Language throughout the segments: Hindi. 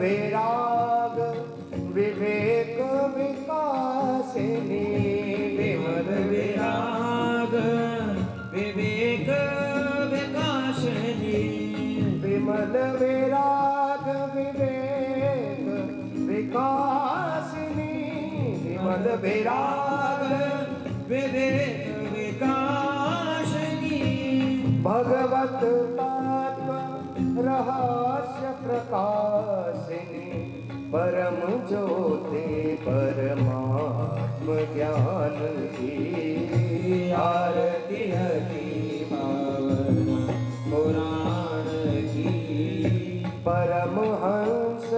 वैराग विवेक विकासिनी। विमल वैराग विवेक विकासिनी। विमल वैराग विवेक विकासिनी। विमल वैराग विवेक विकासिनी। भगवत तत्व रहस्य प्रकाशिनी। परम ज्योति परमात्म ज्ञान की। आरती अति पावन पुराण की। परमहंस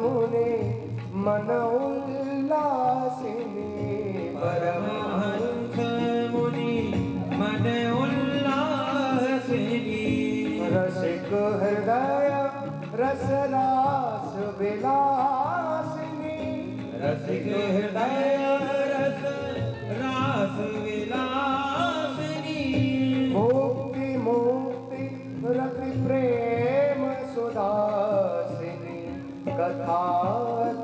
मुनि मन उल्लासिनी। परमहंस मुनि मन उल्लासिनी। रसिक हृदय रसरास विलासिनी। रसिक हृदय रस रास विलासिनी। मुक्ति मुक्ति रति प्रेम सुदासिनी। कथा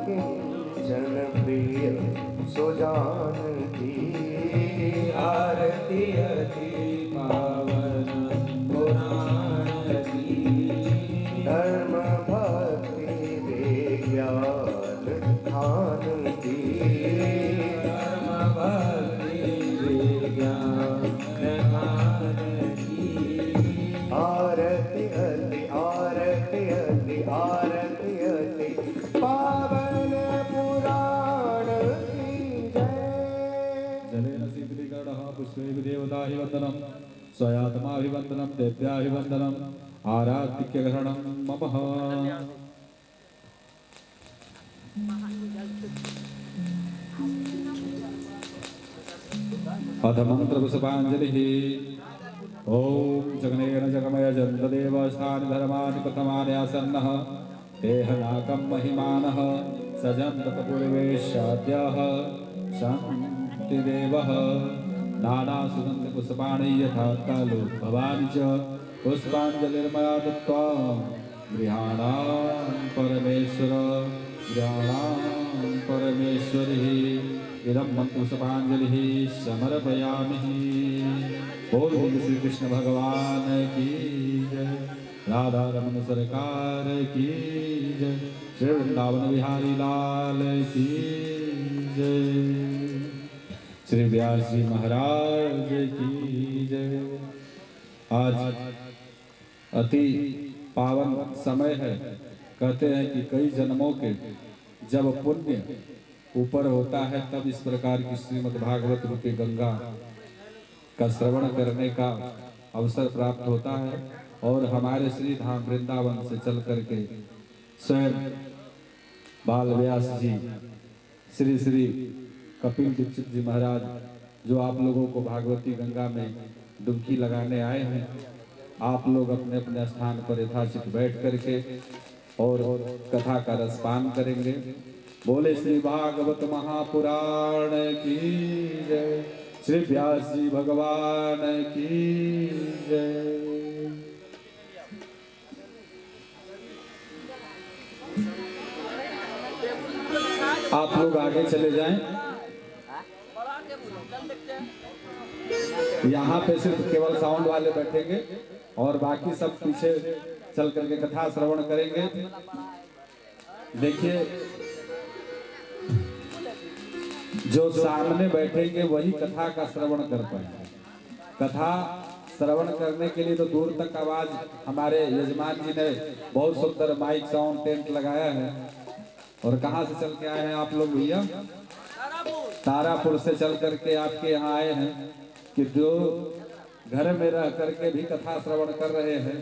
किंचन प्रिय सुजान की। आरती अति पावन पुराण की। धर्म भक्ति विज्ञान ध्यान की। धर्म भक्ति विज्ञान ध्यान की। आरती अति आरती अति आरती अति पावन पुराण की जय। जलेन सीतलीकरणः पुष्पैः देवताभिवन्दनं स्वयात्माभिवन्दनं देव्याभिवन्दनं आराधिक्यग्रहणं मम। अथ मन्त्रपुष्पाञ्जलिः। ॐ जगनेन जगमय जन्तदेवस्थानि धर्माणि प्रथमानि आसन्नः देहनाकं महिमानः सजन्तपूर्वेशाद्यः शान्तिदेवः। नानासुगन्धपुष्पाणि यथा कालो भवानि च पुष्पाञ्जलिर्मया दत्त्वा गृहाणां परमेश्वर गृहाणां परमेश्वरिः। इदं मन्त्रपुष्पाञ्जलिः समर्पयामि। बोल श्री कृष्ण भगवान की जय। राधा रमन सरकार की जय। श्री वृंदावन बिहारी लाल की जय। श्री व्यास जी महाराज की जय। आज अति पावन समय है। कहते हैं कि कई जन्मों के जब पुण्य ऊपर होता है तब इस प्रकार की श्रीमद् भागवत रूपी गंगा का श्रवण करने का अवसर प्राप्त होता है। और हमारे श्री धाम वृंदावन से चल करके स्वयं बाल व्यास जी श्री श्री कपिल दीक्षित जी महाराज जो आप लोगों को भागवती गंगा में डुबकी लगाने आए हैं, आप लोग अपने अपने स्थान पर यथाचित बैठ करके और कथा का रसपान करेंगे। बोले श्री भागवत महापुराण की जय। श्री व्यास जी भगवान की जय। आप लोग आगे चले जाएं। यहाँ पे सिर्फ केवल साउंड वाले बैठेंगे और बाकी सब पीछे चल करके कथा श्रवण करेंगे। देखिए, जो सामने बैठेंगे वही कथा का श्रवण कर पाएंगे। कथा श्रवण करने के लिए तो दूर तक आवाज हमारे यजमान जी ने बहुत सुंदर माइक साउंड टेंट लगाया है। और कहाँ से चल के आए हैं आप लोग भैया? तारापुर से चल करके आपके यहाँ आए हैं कि जो घर में रह करके भी कथा श्रवण कर रहे हैं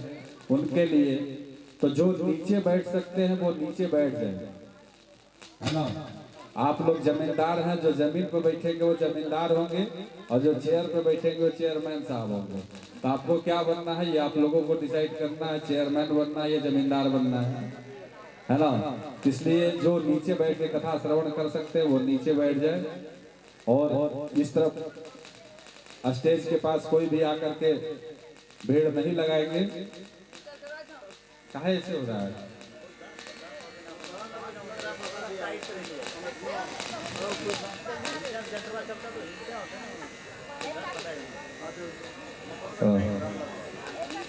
उनके लिए। तो जो नीचे बैठ सकते हैं वो नीचे बैठ जाए, है ना। आप लोग जमींदार हैं, जो जमीन पे बैठेंगे वो जमींदार होंगे और जो चेयर पे बैठेंगे वो चेयरमैन साहब होंगे। तो आपको क्या बनना है ये आप लोगों को डिसाइड करना है। चेयरमैन बनना है या जमींदार बनना है ना। इसलिए जो नीचे बैठ के कथा श्रवण कर सकते हैं वो नीचे बैठ जाए। और इस तरफ स्टेज के पास कोई भी आकर के भीड़ नहीं लगाएंगे। काहे ऐसे हो रहा है?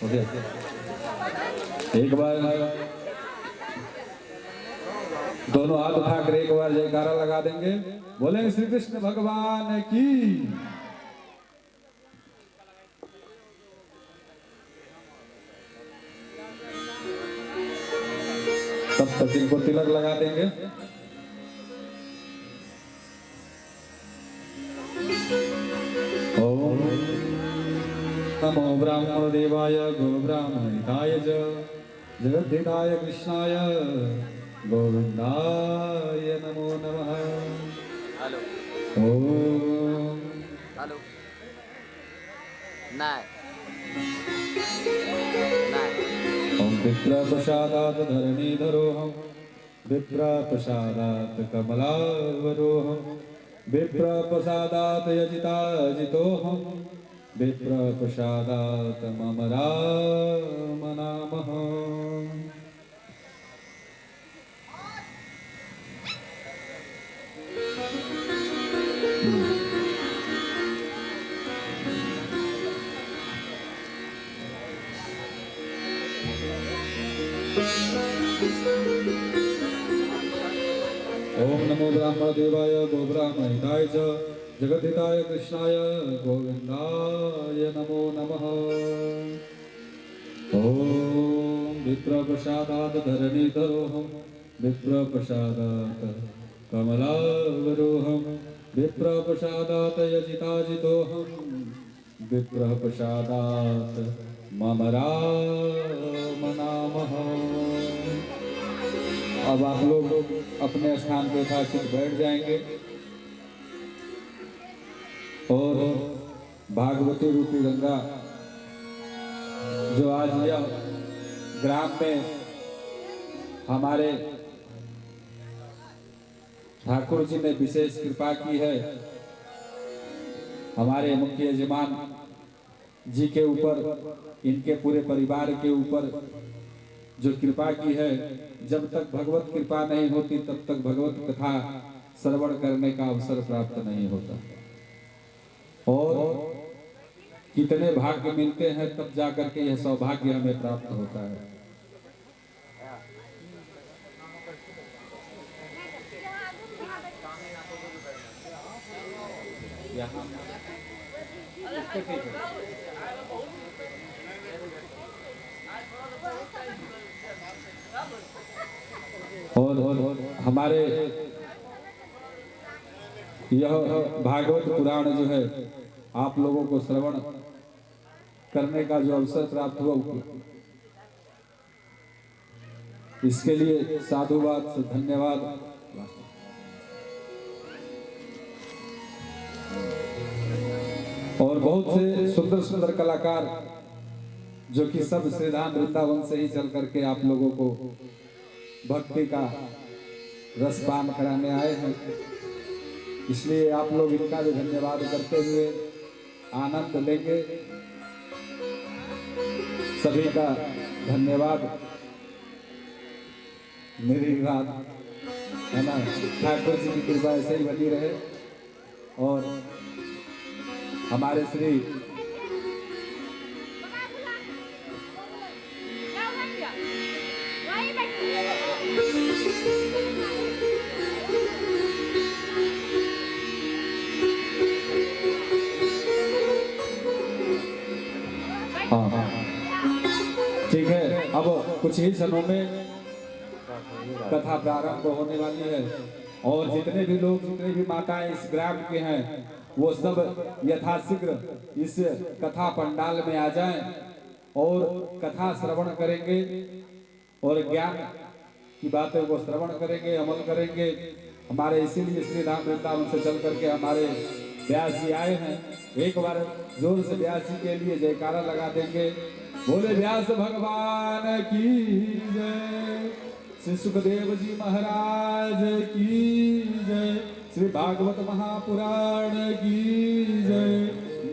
हो गया। एक बार दोनों हाथ उठाकर एक बार जयकारा लगा देंगे। बोले श्री कृष्ण भगवान की। तब तक इनको तिलक लगा देंगे। ओम नमो ब्राह्मण देवाय गो ब्राह्मणिताय च जगद्धिताय कृष्णाय गोविंदाय नमो नमः। ओम हेलो नहीं ओम विप्रप्रसादात् धरणीधरोऽहं विप्रप्रसादात् कमलावरोऽहं विप्रप्रसादात् यजिताजितोऽहं विप्रप्रसादात् मम राम नामः। ओम नमो ब्राह्मण देवाय गो ब्राह्मणिताय च जगद्धिताय कृष्णाय गोविंदाय नमो नमः। ओम विप्रप्रसादात् धरणीधरोऽहं विप्रप्रसादात् कमलावरोऽहं विप्रप्रसादात् यजिताजितोऽहं विप्रप्रसादात् मम राम नामः। अब आप लोग अपने स्थान पे यथाचित बैठ जाएंगे और भागवती रूपी गंगा जो आज यह ग्राम में हमारे ठाकुर जी ने विशेष कृपा की है, हमारे मुख्य यजमान जी के ऊपर, इनके पूरे परिवार के ऊपर जो कृपा की है, जब तक भगवत कृपा नहीं होती तब तक भगवत कथा श्रवण करने का अवसर प्राप्त नहीं होता। और कितने भाग्य मिलते हैं तब जाकर के यह सौभाग्य हमें प्राप्त होता है। और हमारे यह भागवत पुराण जो है आप लोगों को श्रवण करने का जो अवसर प्राप्त हुआ, इसके लिए साधुवाद से धन्यवाद। और बहुत से सुंदर सुंदर कलाकार जो कि सब श्रीधाम वृंदावन से ही चल करके आप लोगों को भक्ति का रसपान कराने आए हैं, इसलिए आप लोग इनका भी धन्यवाद करते हुए आनंद लेंगे। सभी का धन्यवाद। मेरी बात है ना, ठाकुर जी की कृपा ऐसे ही बनी रहे और हमारे श्री हाँ ठीक है। अब कुछ ही क्षणों में कथा प्रारंभ होने वाली है और जितने भी लोग, जितने भी माताएं इस ग्राम के हैं, वो सब यथाशीघ्र इस कथा पंडाल में आ जाएं और कथा श्रवण करेंगे और ज्ञान की बातें को श्रवण करेंगे, अमल करेंगे। हमारे इसीलिए श्री राम वृंदावन से चल करके हमारे व्यास जी आए हैं। एक बार जोर से व्यास जी के लिए जयकारा लगा देंगे। बोले व्यास भगवान की जय, श्री सुखदेव जी महाराज की जय, श्री भागवत महापुराण की जय।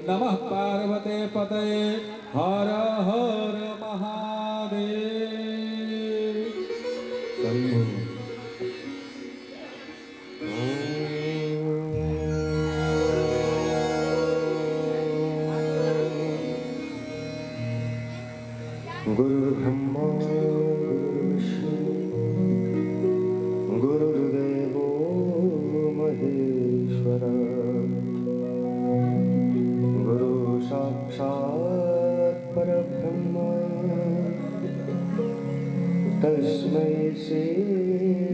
नमः पार्वते पतये हर हर महादेव। गुरुर्ब्रह्मा गुरुर्विष्णु गुरुर्देवो महेश्वर गुरु साक्षात् परब्रह्म तस्मै श्री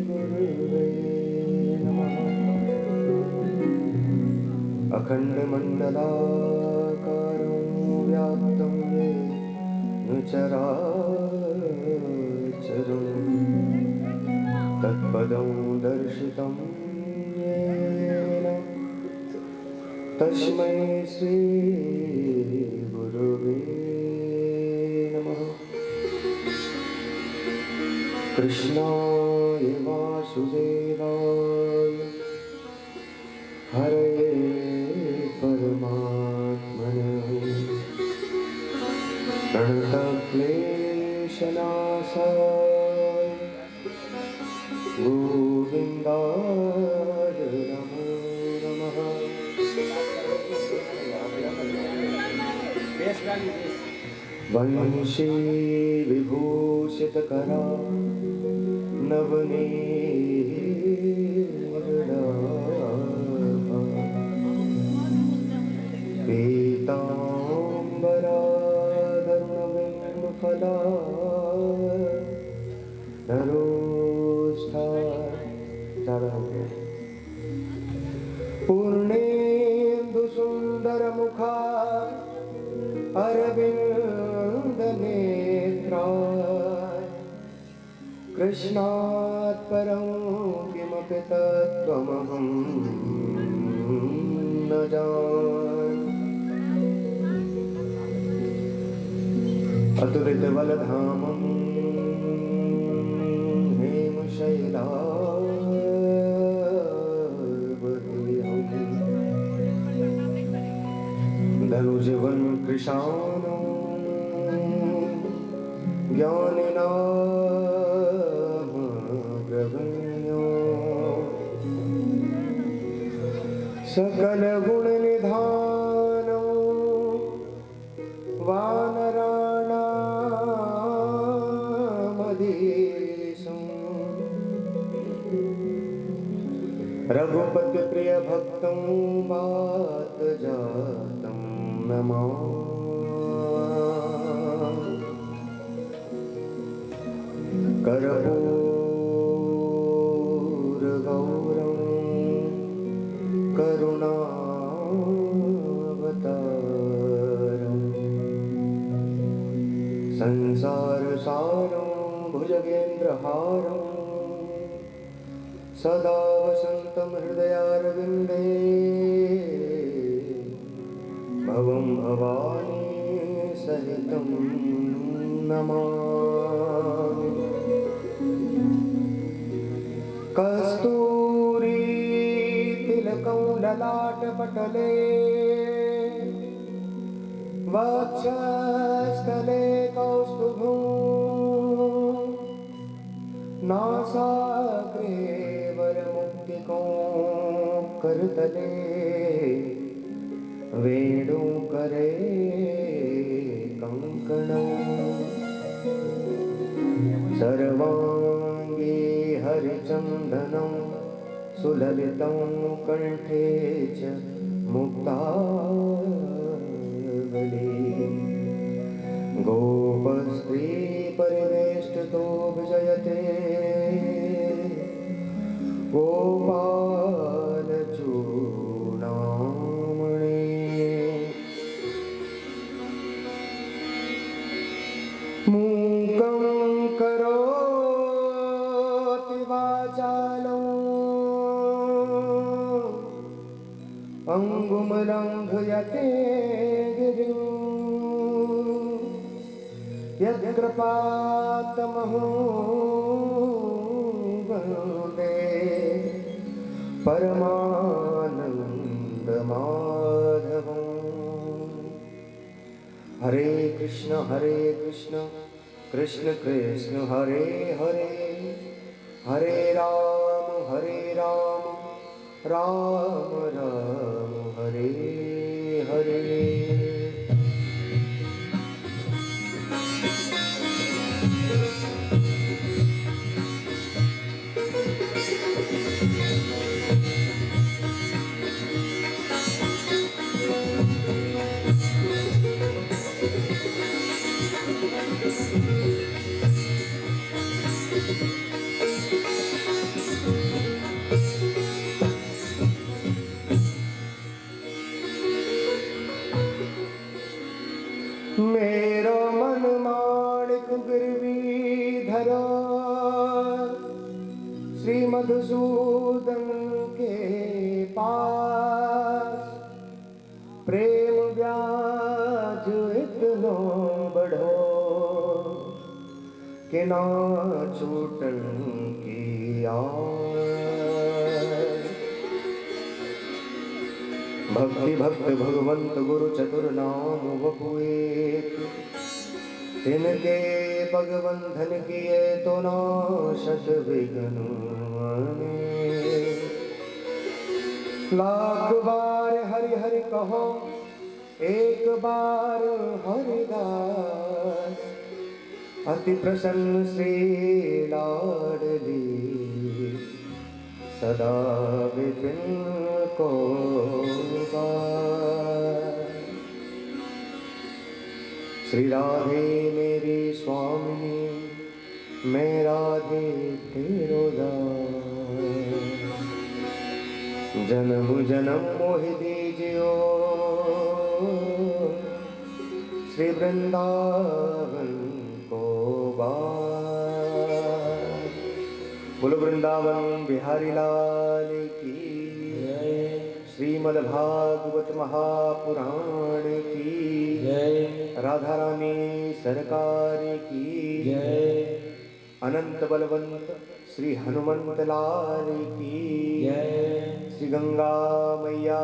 गुरुवे नमः। अखण्डमण्डलाकारं व्याप्तं येन चराचरं तत्पदं दर्शितं येन तस्मै श्री गुरुवे नमः। कृष्णाय वासुदेवाय हरये परमात्मने प्रणतक्लेशनाशाय गोविन्दाय नमो नमः। वंशी विभूषितकरा नवनीर्डाभा पीताम्बराधर्मबिम्बफला धरोष्ठा पूर्णेन्दुसुन्दरमुखा अरविन्दनेत्राय कृष्णात् परं किमपि तत्त्वमहं न जाने। अतुलितबलधामं हेमशैलावदेहं धनुजवन्कृशानो ज्ञानिनामग्रगण्यो सकलगुणनिधानो वानराणामधीशं रघुपतिप्रियभक्तं वातजातं नमामि। कर्पूरगौरं करुणावतारं संसारसारं भुजगेन्द्रहारं सदा वसन्तं हृदयारविन्दे भवं भवानी सहितं नमामि। कस्तूरी तिलकं ललाटपटले वक्षस्थले कौस्तुभं नासाग्रे वरमुक्तिकं करतले वेणुकरे कङ्कणं सर्वाङ्गे हरिचन्दनं सुललितं कण्ठे च मुक्तावली गोपस्त्रीपरिवेष्टितो विजयते गोपालचूडामणि। मूकं करोति वाचालं अंगुमलङ्घयते गिरिं यत्कृपातमहं वन्दे परमानन्दमाधवम्। हरे कृष्ण कृष्ण कृष्ण हरे हरे हरे राम राम राम हरे हरे। मेरो मन माणिक गिरवी धरा श्री मधुसूदन के पास, प्रेम ब्याज इतनो बढ़ो कि ना छूटन की आस। भक्ति भक्त भगवंत गुरु चतुर नाम वपुएत, तिनके पगबंधन किए तो नाशत विघ्न अनेक। लाख बार हरि हरि कहो एक बार हरिदास, अति प्रसन्न श्री लाडली सदा विपिन को बार। श्री राधे मेरी स्वामिनी, मैं राधे तेरो दास। जन्म जन्म मोहि दीजियो श्री वृंदावन को बार। बोलो वृंदावन बिहारी लाल की जय। श्रीमद् भागवत महापुराण की जय। राधा रानी सरकार की जय। अनंत बलवंत श्री हनुमंत लाल की जय। श्री गंगा मैया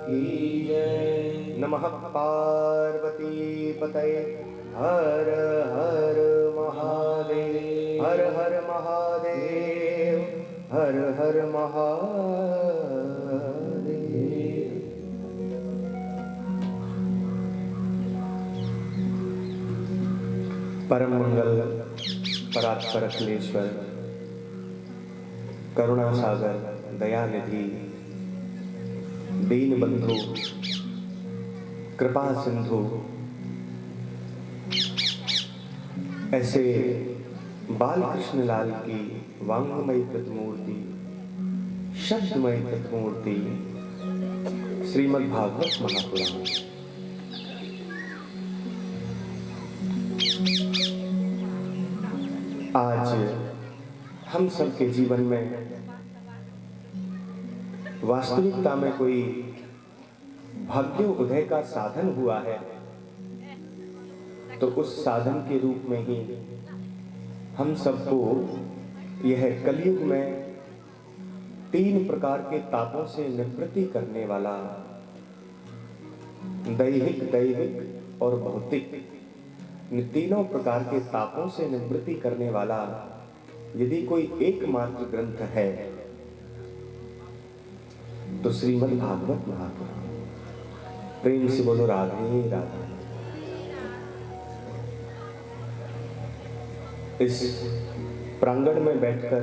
की जय। नमः पार्वती पतये हर हर महादेव, हर हर महादेव, हर हर महादेव। परम मंगल परात्पर अखिलेश्वर, करुणा सागर, दयानिधि, दीन बंधु, कृपा सिंधु, ऐसे बालकृष्ण लाल की वांगमयी प्रतिमूर्ति, शब्दमयी प्रतिमूर्ति श्रीमद् भागवत महापुराण। आज हम सबके जीवन में वास्तविकता में कोई भाग्य उदय का साधन हुआ है, तो उस साधन के रूप में ही हम सबको यह कलयुग में 3 प्रकार के तापों से निवृत्ति करने वाला दैहिक, दैविक और भौतिक, इन तीनों प्रकार के तापों से निवृत्ति करने वाला यदि कोई एकमात्र ग्रंथ है तो श्रीमद् भागवत महापुराण। प्रेम से बोलो राधे राधे। इस प्रांगण में बैठकर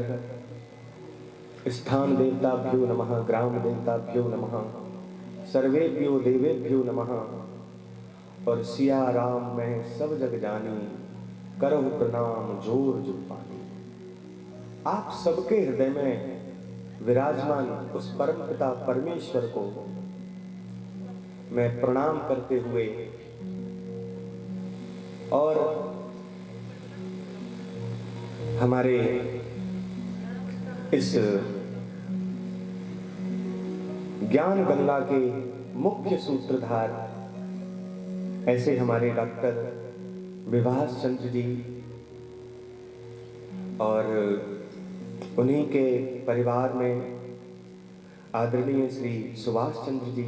स्थान देवताभ्यो नमः, ग्राम देवताभ्यो नमः, सर्वेभ्यो देवेभ्यो नमः और सिया राम मैं सब जग जानी, करहु प्रणाम जोर जुबानी। आप सबके हृदय में विराजमान उस परम पिता परमेश्वर को मैं प्रणाम करते हुए और हमारे इस ज्ञान गंगा के मुख्य सूत्रधार ऐसे हमारे डॉक्टर विभास चंद्र जी और उन्हीं के परिवार में आदरणीय श्री सुभाष चंद्र जी,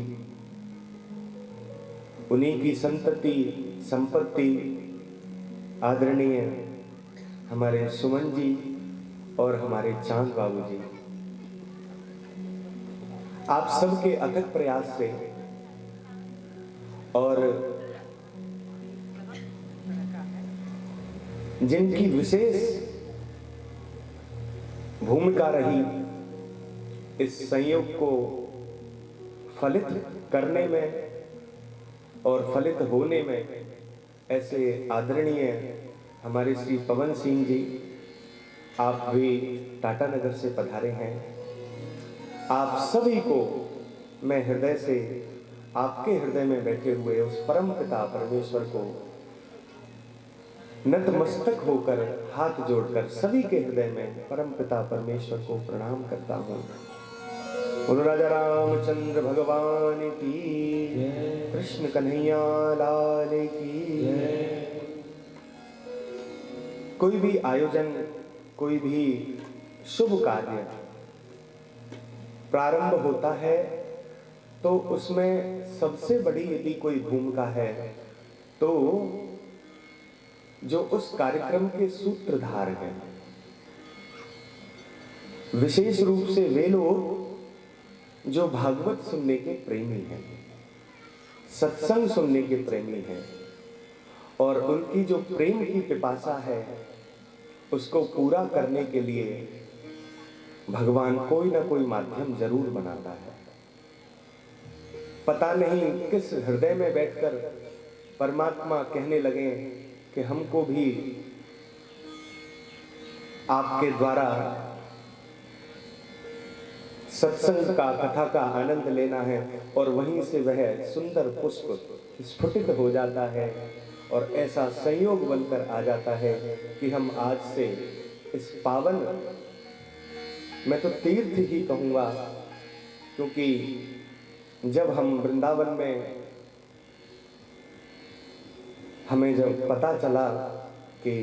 उन्हीं की संतति संपत्ति आदरणीय हमारे सुमन जी और हमारे चांद बाबू जी, आप सबके अथक प्रयास से और जिनकी विशेष भूमिका रही इस संयोग को फलित करने में और फलित होने में, ऐसे आदरणीय हमारे श्री पवन सिंह जी, आप भी टाटा नगर से पधारे हैं। आप सभी को मैं हृदय से, आपके हृदय में बैठे हुए उस परम पिता परमेश्वर को नतमस्तक होकर, हाथ जोड़कर सभी के हृदय में परम पिता परमेश्वर को प्रणाम करता हूँ। बोलो राजा रामचंद्र भगवान की, कृष्ण कन्हैया लाल की। कोई भी आयोजन, कोई भी शुभ कार्य प्रारंभ होता है तो उसमें सबसे बड़ी यदि कोई भूमिका है तो जो उस कार्यक्रम के सूत्रधार हैं, विशेष रूप से वे लोग जो भागवत सुनने के प्रेमी हैं, सत्संग सुनने के प्रेमी हैं, और उनकी जो प्रेम की पिपासा है उसको पूरा करने के लिए भगवान कोई ना कोई माध्यम जरूर बनाता है। पता नहीं किस हृदय में बैठकर परमात्मा कहने लगे कि हमको भी आपके द्वारा सत्संग का, कथा का आनंद लेना है, और वहीं से वह सुंदर पुष्प स्फुटित हो जाता है और ऐसा संयोग बनकर आ जाता है कि हम आज से इस पावन, मैं तो तीर्थ ही कहूँगा, क्योंकि जब हम वृंदावन में, हमें जब पता चला कि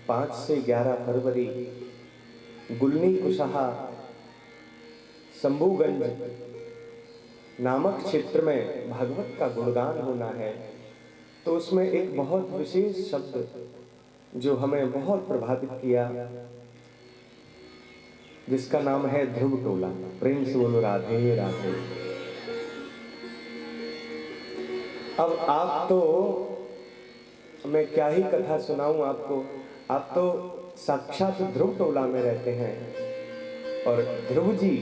5 से 11 फरवरी गुलनी कुशाहा शंभूगंज नामक क्षेत्र में भागवत का गुणगान होना है, तो उसमें एक बहुत विशेष शब्द जो हमें बहुत प्रभावित किया, जिसका नाम है ध्रुव टोला। प्रेम से बोलो राधे राधे। अब आप तो, मैं क्या ही कथा सुनाऊं आपको, आप तो साक्षात ध्रुव टोला में रहते हैं। और ध्रुव जी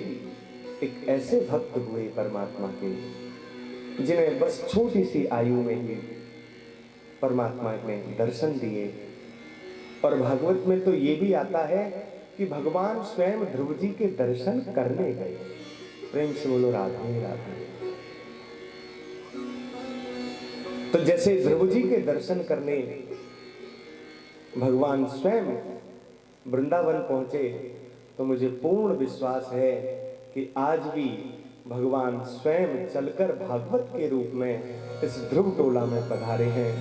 एक ऐसे भक्त हुए परमात्मा के, जिन्हें बस छोटी सी आयु में ही परमात्मा ने दर्शन दिए। और भागवत में तो ये भी आता है कि भगवान स्वयं ध्रुव जी के दर्शन करने गए। प्रेम से बोलो राधे राधे। तो जैसे ध्रुव जी के दर्शन करने भगवान स्वयं वृंदावन पहुंचे, तो मुझे पूर्ण विश्वास है कि आज भी भगवान स्वयं चलकर भागवत के रूप में इस ध्रुव टोला में पधारे हैं।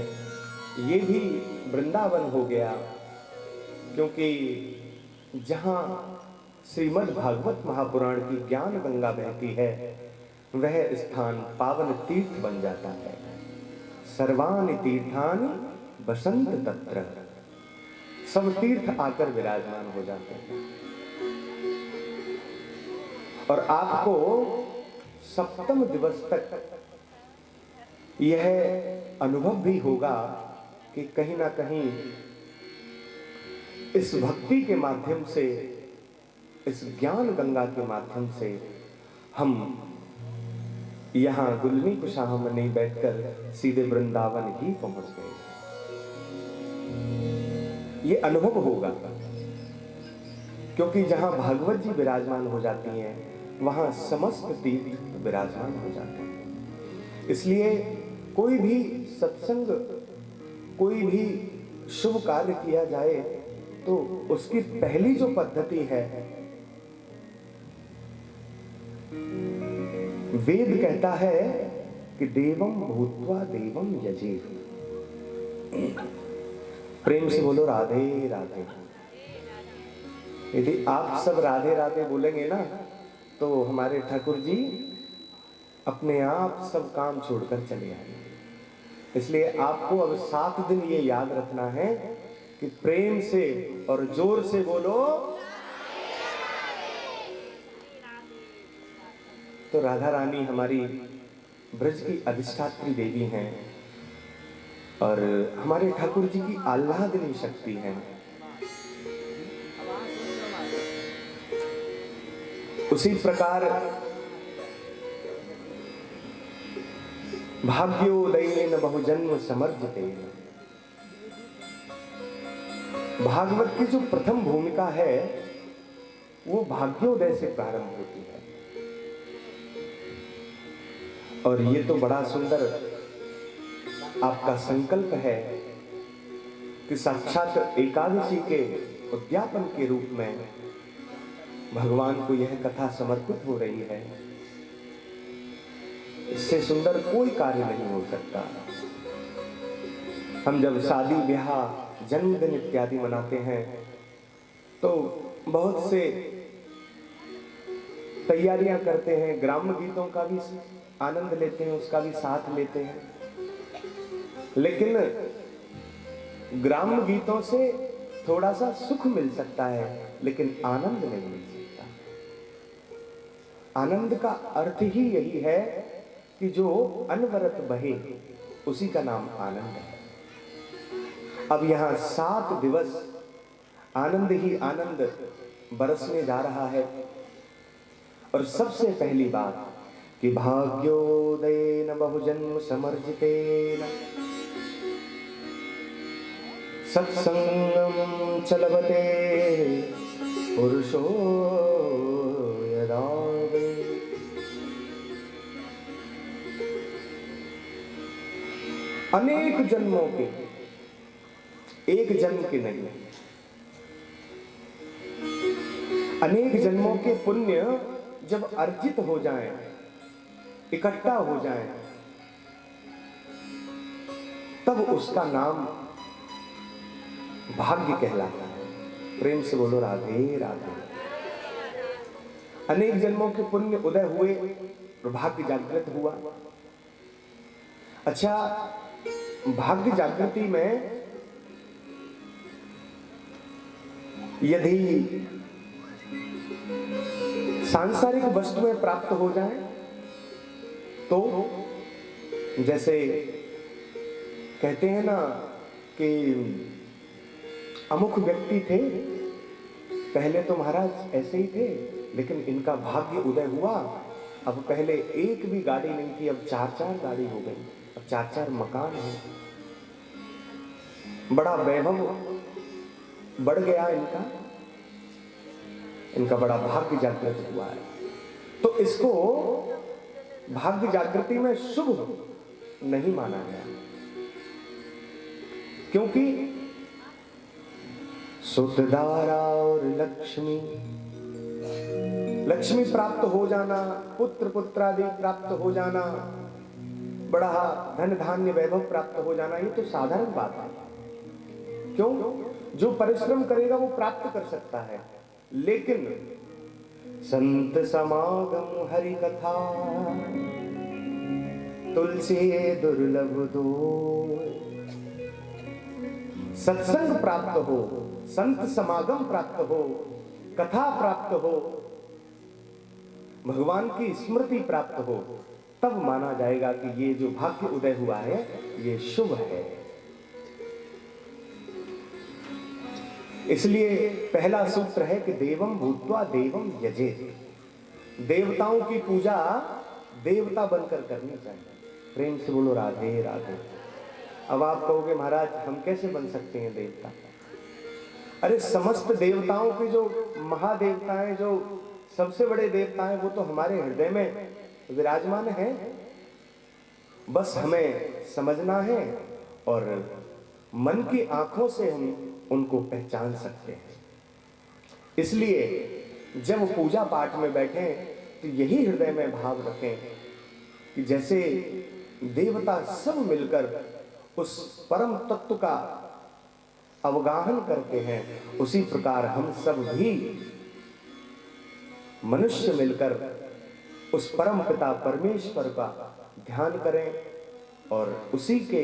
ये भी वृंदावन हो गया, क्योंकि जहाँ श्रीमद् भागवत महापुराण की ज्ञान गंगा बहती है, वह स्थान पावन तीर्थ बन जाता है। सर्वाणि तीर्थानि बसंत तत्र, सब तीर्थ आकर विराजमान हो जाते हैं। और आपको सप्तम दिवस तक यह अनुभव भी होगा कि कहीं ना कहीं इस भक्ति के माध्यम से, इस ज्ञान गंगा के माध्यम से हम यहाँ गुलनी कुशाहा में नहीं बैठकर सीधे वृंदावन ही पहुंच गए। ये अनुभव होगा, क्योंकि जहां भागवत जी विराजमान हो जाती हैं, वहां समस्त तीर्थ विराजमान हो जाते हैं। इसलिए कोई भी सत्संग, कोई भी शुभ कार्य किया जाए, तो उसकी पहली जो पद्धति है, वेद कहता है कि देवम भूत्वा देवम यजेत। प्रेम से बोलो राधे राधे। यदि आप सब राधे राधे बोलेंगे ना, तो हमारे ठाकुर जी अपने आप सब काम छोड़कर चले आएंगे। इसलिए आपको अब 7 दिन ये याद रखना है कि प्रेम से और जोर से बोलो। तो राधा रानी हमारी ब्रज की अधिष्ठात्री देवी हैं, और हमारे ठाकुर जी की आह्लादनी शक्ति है। उसी प्रकार भाग्योदयेन बहुजन्म समर्जितेन, भागवत की जो प्रथम भूमिका है वो भाग्योदय से प्रारंभ होती है। और ये तो बड़ा सुंदर आपका संकल्प है कि साक्षात एकादशी के उद्यापन के रूप में भगवान को यह कथा समर्पित हो रही है। इससे सुंदर कोई कार्य नहीं हो सकता। हम जब शादी ब्याह जन्मदिन इत्यादि मनाते हैं तो बहुत से तैयारियां करते हैं, ग्राम्य गीतों का भी आनंद लेते हैं, उसका भी साथ लेते हैं, लेकिन ग्राम्य गीतों से थोड़ा सा सुख मिल सकता है लेकिन आनंद नहीं मिल सकता। आनंद का अर्थ ही यही है कि जो अनवरत बहे उसी का नाम आनंद है। अब यहां 7 दिवस आनंद ही आनंद बरसने जा रहा है। और सबसे पहली बात कि भाग्योदयेन बहुजन्म समर्जितेन सत्संगम चलवते पुरुषो यदा वे। अनेक जन्मों के, एक जन्म के नहीं, अनेक जन्मों के पुण्य जब अर्जित हो जाएं, इकट्ठा हो जाएं, तब उसका नाम भाग्य कहलाता है। प्रेम से बोलो राधे राधे। अनेक जन्मों के पुण्य उदय हुए और भाग्य जागृत हुआ। अच्छा, भाग्य जागृति में यदि सांसारिक वस्तुएं प्राप्त हो जाएं तो जैसे कहते हैं ना कि अमुक व्यक्ति थे, पहले तो महाराज ऐसे ही थे लेकिन इनका भाग्य उदय हुआ, अब पहले एक भी गाड़ी नहीं थी, अब 4-4 गाड़ी हो गई, अब 4-4 मकान है, बड़ा वैभव बढ़ गया इनका बड़ा भाग्य जागृत हुआ है। तो इसको भाग्य जागृति में शुभ नहीं माना गया, क्योंकि सुतदारा और लक्ष्मी प्राप्त हो जाना, पुत्र पुत्रादि प्राप्त हो जाना, बड़ा धन धान्य वैभव प्राप्त हो जाना, ये तो साधारण बात है। क्यों? जो परिश्रम करेगा वो प्राप्त कर सकता है। लेकिन संत समागम हरि कथा तुलसी दुर्लभ दो, सत्संग प्राप्त हो, संत समागम प्राप्त हो, कथा प्राप्त हो, भगवान की स्मृति प्राप्त हो, तब माना जाएगा कि ये जो भाग्य उदय हुआ है ये शुभ है। इसलिए पहला सूत्र है कि देवम भूत्वा देवम यजेत। देवताओं की पूजा देवता बनकर करनी चाहिए। प्रेम से बोलो राधे राधे। अब आप कहोगे महाराज हम कैसे बन सकते हैं देवता? अरे समस्त देवताओं के जो महादेवता हैं, जो सबसे बड़े देवता हैं, वो तो हमारे हृदय में विराजमान है। बस हमें समझना है और मन की आंखों से हम उनको पहचान सकते हैं। इसलिए जब पूजा पाठ में बैठें तो यही हृदय में भाव रखें कि जैसे देवता सब मिलकर उस परम तत्व का अवगाहन करते हैं, उसी प्रकार हम सब भी मनुष्य मिलकर उस परम पिता परमेश्वर का ध्यान करें और उसी के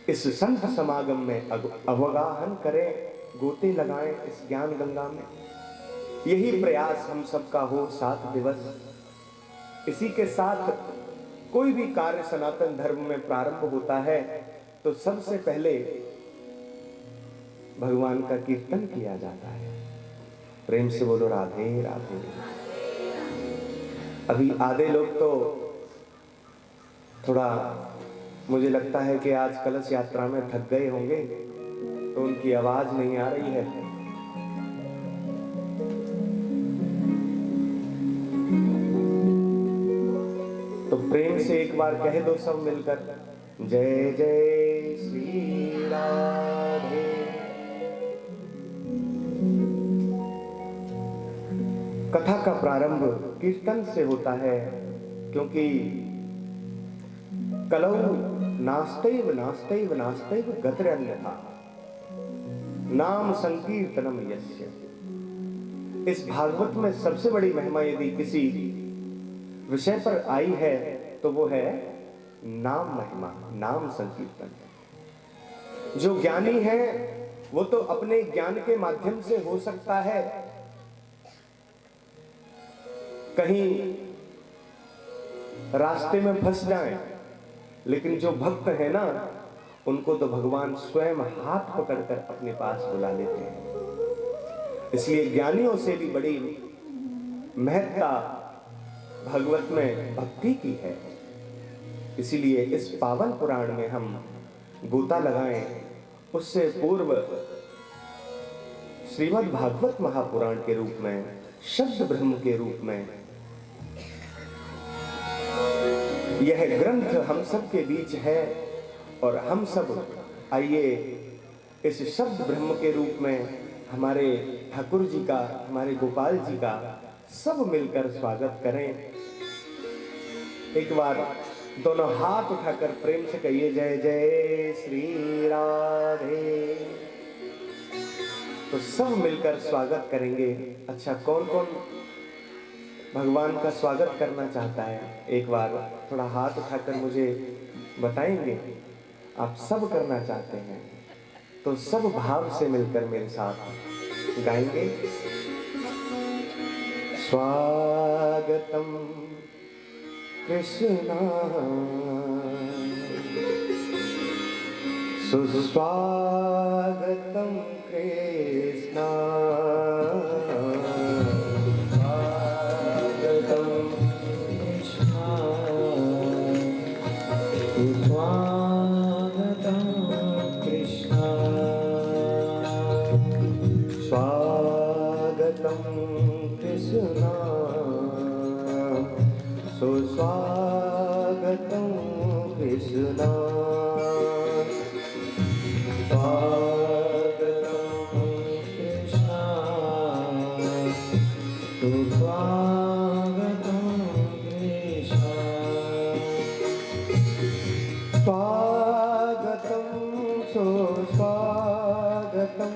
इस संत समागम में अवगाहन करें, गोते लगाएं इस ज्ञान गंगा में। यही प्रयास हम सबका हो 7 दिवस। इसी के साथ कोई भी कार्य सनातन धर्म में प्रारंभ होता है तो सबसे पहले भगवान का कीर्तन किया जाता है। प्रेम से बोलो राधे राधे। अभी आधे लोग तो थोड़ा मुझे लगता है कि आज कलश यात्रा में थक गए होंगे, तो उनकी आवाज नहीं आ रही है। तो प्रेम से एक बार कह दो सब मिलकर, जय जय श्री राधे। कथा का प्रारंभ कीर्तन से होता है, क्योंकि कलौ नास्तेव नास्तेव नास्तेव गतिरन्यथा नाम संकीर्तनम यस्य। इस भागवत में सबसे बड़ी महिमा यदि किसी विषय पर आई है तो वो है नाम महिमा, नाम संकीर्तन। जो ज्ञानी है वो तो अपने ज्ञान के माध्यम से हो सकता है कहीं रास्ते में फंस जाएं, लेकिन जो भक्त है ना, उनको तो भगवान स्वयं हाथ पकड़कर अपने पास बुला लेते हैं। इसलिए ज्ञानियों से भी बड़ी महत्ता भागवत में भक्ति की है। इसीलिए इस पावन पुराण में हम गोता लगाएं, उससे पूर्व श्रीमद् भागवत महापुराण के रूप में, शब्द ब्रह्म के रूप में यह ग्रंथ हम सब के बीच है, और हम सब आइए इस शब्द ब्रह्म के रूप में हमारे ठाकुर जी का, हमारे गोपाल जी का सब मिलकर स्वागत करें। एक बार दोनों हाथ उठाकर प्रेम से कहिए, जय जय श्री राधे। तो सब मिलकर स्वागत करेंगे। अच्छा, कौन कौन भगवान का स्वागत करना चाहता है? एक बार थोड़ा हाथ उठाकर मुझे बताएंगे। आप सब करना चाहते हैं तो सब भाव से मिलकर मेरे साथ गाएंगे। स्वागतम कृष्णा सुस्वागतम कृष्णा, सुस्वागतं कृष्णा, स्वागतं कृष्णा, सुस्वागतं कृष्णा, स्वागतं सुस्वागतं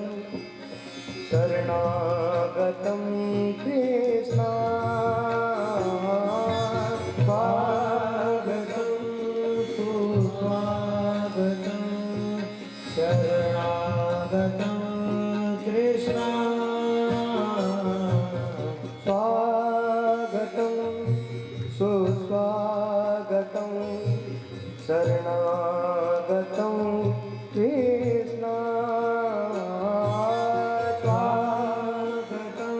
शरणागतं कृष्णा, स्वागतं सुस्वागतं शरणागतं कृष्णा, स्वागतं सुस्वागतं शरणागतं कृष्णा, स्वागतं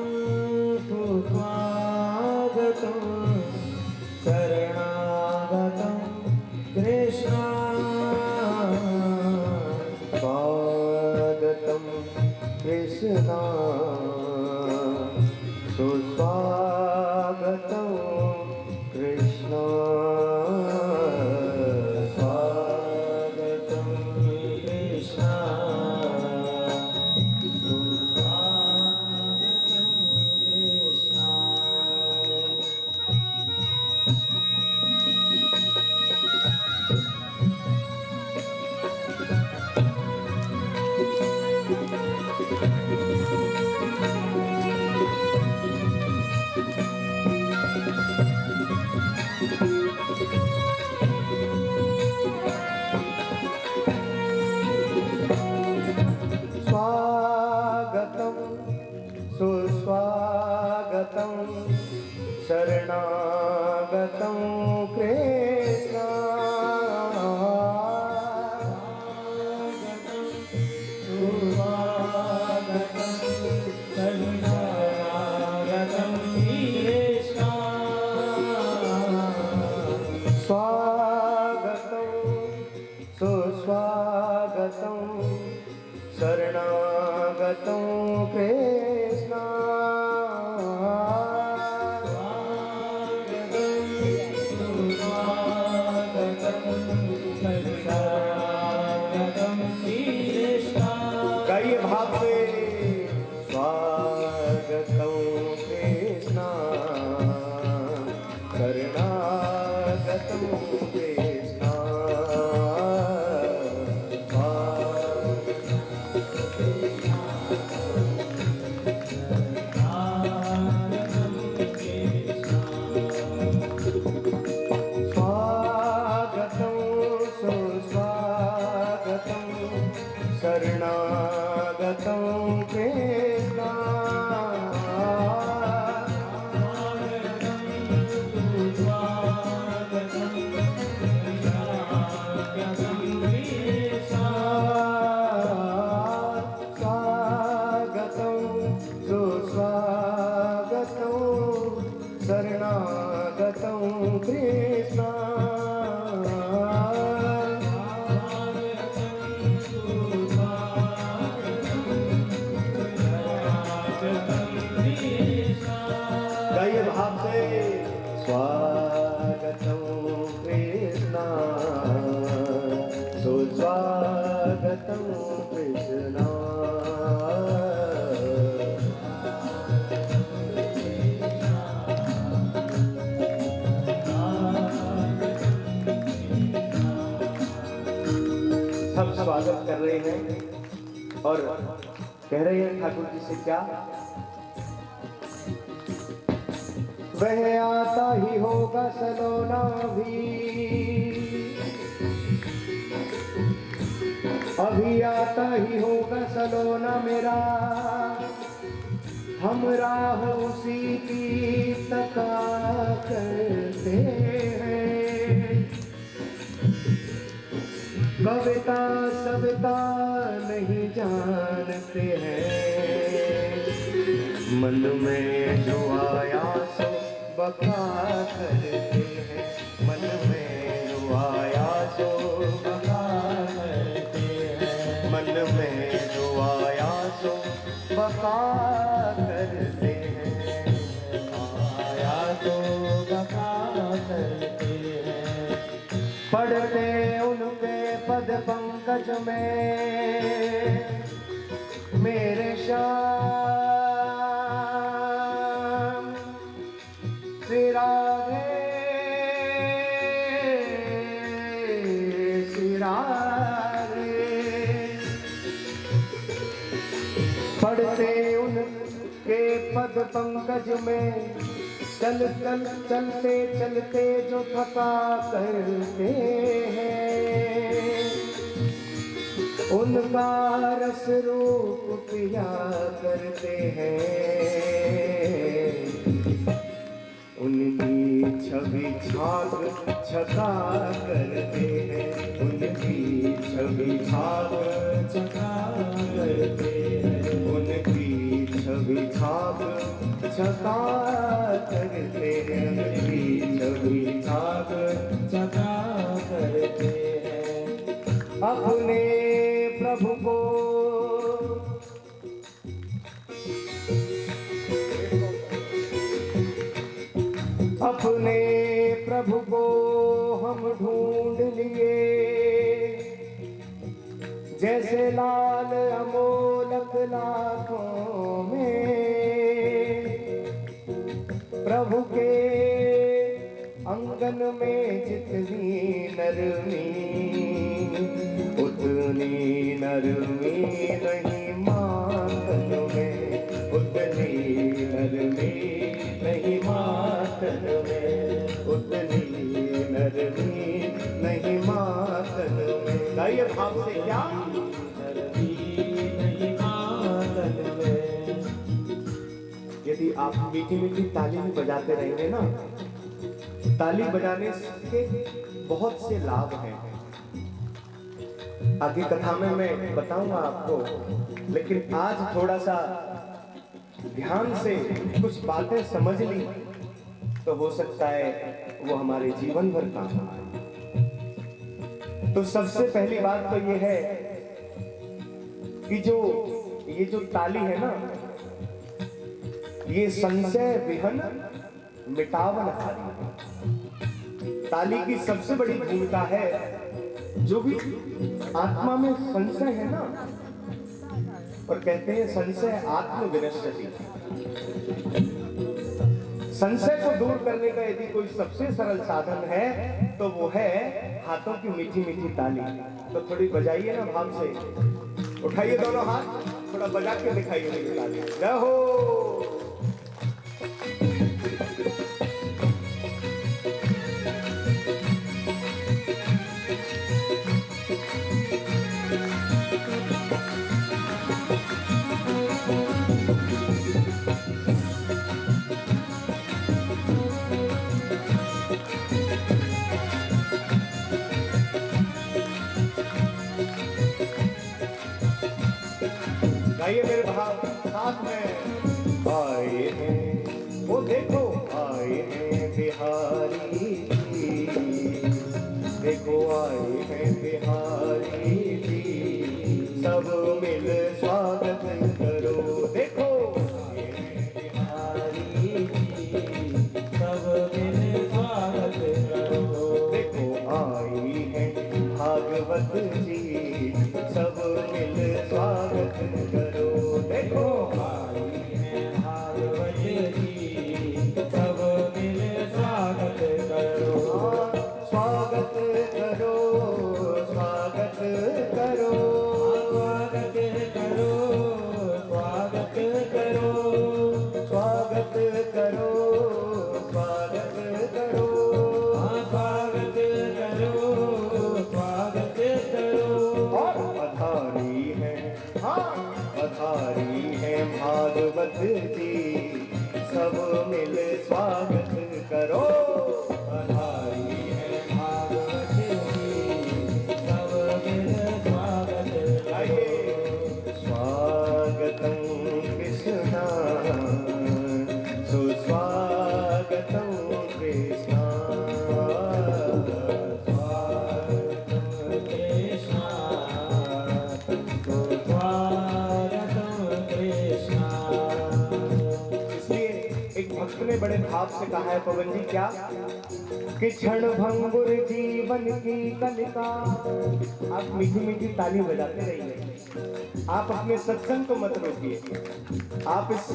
सुस्वागतं शरणागतं कृष्णा, स्वागतं कृष्णा, सुस्वागतं कृष्णा, स्वागतं कृष्णा, स्वागतं सुस्वागतं शरणागतं कृष्णा, सुस्वागतं शरणागतं कृष्णा, स्वागतं शरणागतं कृष्ण कई भाव से स्वागतं कृष्ण शरणागतं कृष्ण स्वागतं सुस्वागतं शरणागतं कृष्ण स्वागतं सुस्वागतं शरणागतं कृष्ण कई भाव से स्वागतं कृष्ण सुस्वागतं कृष्ण सब स्वागत कर रहे हैं और कह रहे हैं ठाकुर जी से क्या, वह आता ही होगा सलोना भी, अभी आता ही होगा सलोना मेरा, हम राह उसी की तका करते हैं। कविता सविता नहीं जानते हैं, मन में जो आया सो बका करते हैं, मन में जो आया सो बका करते हैं, मन में जो आया सो बका करते हैं, आया तो बका करते हैं। पढ़ते उनके पद पंकज में मेरे श्याम श्री राधे श्री राधे, पढ़ते उनके पद पंकज में चल चल चलते चलते जो थका करते हैं, उनका रस रूप पिया करते हैं, उनकी छवि छाग छका करते हैं, उनकी छवि छाग छका करते हैं, उनकी छवि छाग छका करते हैं, उनकी छवि छाग छका करते हैं। अपने प्रभु को अपने प्रभु को हम ढूंढ लिए, जैसे लाल अमोलक लाखों में, प्रभु के अंगन में जितनी नरमी उतनी नरमी नहीं मातन में, उतनी नरमी नहीं मातन में, उतनी नरमी नहीं मातन में। गाइए भाव से क्या, नरमी नहीं मातन में। यदि आप मीठी मीठी ताली भी बजाते रहेंगे ना, ताली बजाने के बहुत से लाभ हैं, आगे कथा में मैं बताऊंगा आपको, लेकिन आज थोड़ा सा ध्यान से कुछ बातें समझ ली तो हो सकता है वो हमारे जीवन भर काम आए। तो सबसे पहली बात तो ये है कि ये जो ताली है ना, ये संशय विहन मिटावन हारी है। ताली की सबसे बड़ी भूमिका है, जो भी आत्मा में संशय है ना, और कहते हैं संशय आत्म विनश्यति। संशय को दूर करने का यदि कोई सबसे सरल साधन है तो वो है हाथों की मीठी मीठी ताली। तो थोड़ी बजाइए ना भाव से, उठाइए दोनों हाथ, थोड़ा बजा के दिखाइए मेरी ताली। जय हो। आइए मेरे भाव साथ में। आए हैं वो देखो, आए हैं बिहारी, देखो आए हैं बिहारी जी, सब मिल स्वागत करो। देखो आए हैं बिहारी जी, सब मिल स्वागत करो। देखो आई है भागवत जी, सब मिल स्वागत करो। देखो आई है भागवत जी, सब मिल स्वागत करो। स्वागत करो, स्वागत करो, स्वागत करो, स्वागत करो, स्वागत करो, स्वागत करो, स्वागत करो, स्वागत करो। और पधारी है, हाँ पधारी है भागवत जी, सब मिल स्वागत करो। पधारी है भागवत जी, सब मिल स्वागत आइए। स्वागतम कृष्णा, सुस्वागतम कृष्णा, ने बड़े भाव से कहा है पवन जी, क्या कि क्षण भंगुर जीवन की कलिका। आप मीठी मीठी ताली बजाते रहिए, आप अपने सत्संग को मत रोकिए, आप इस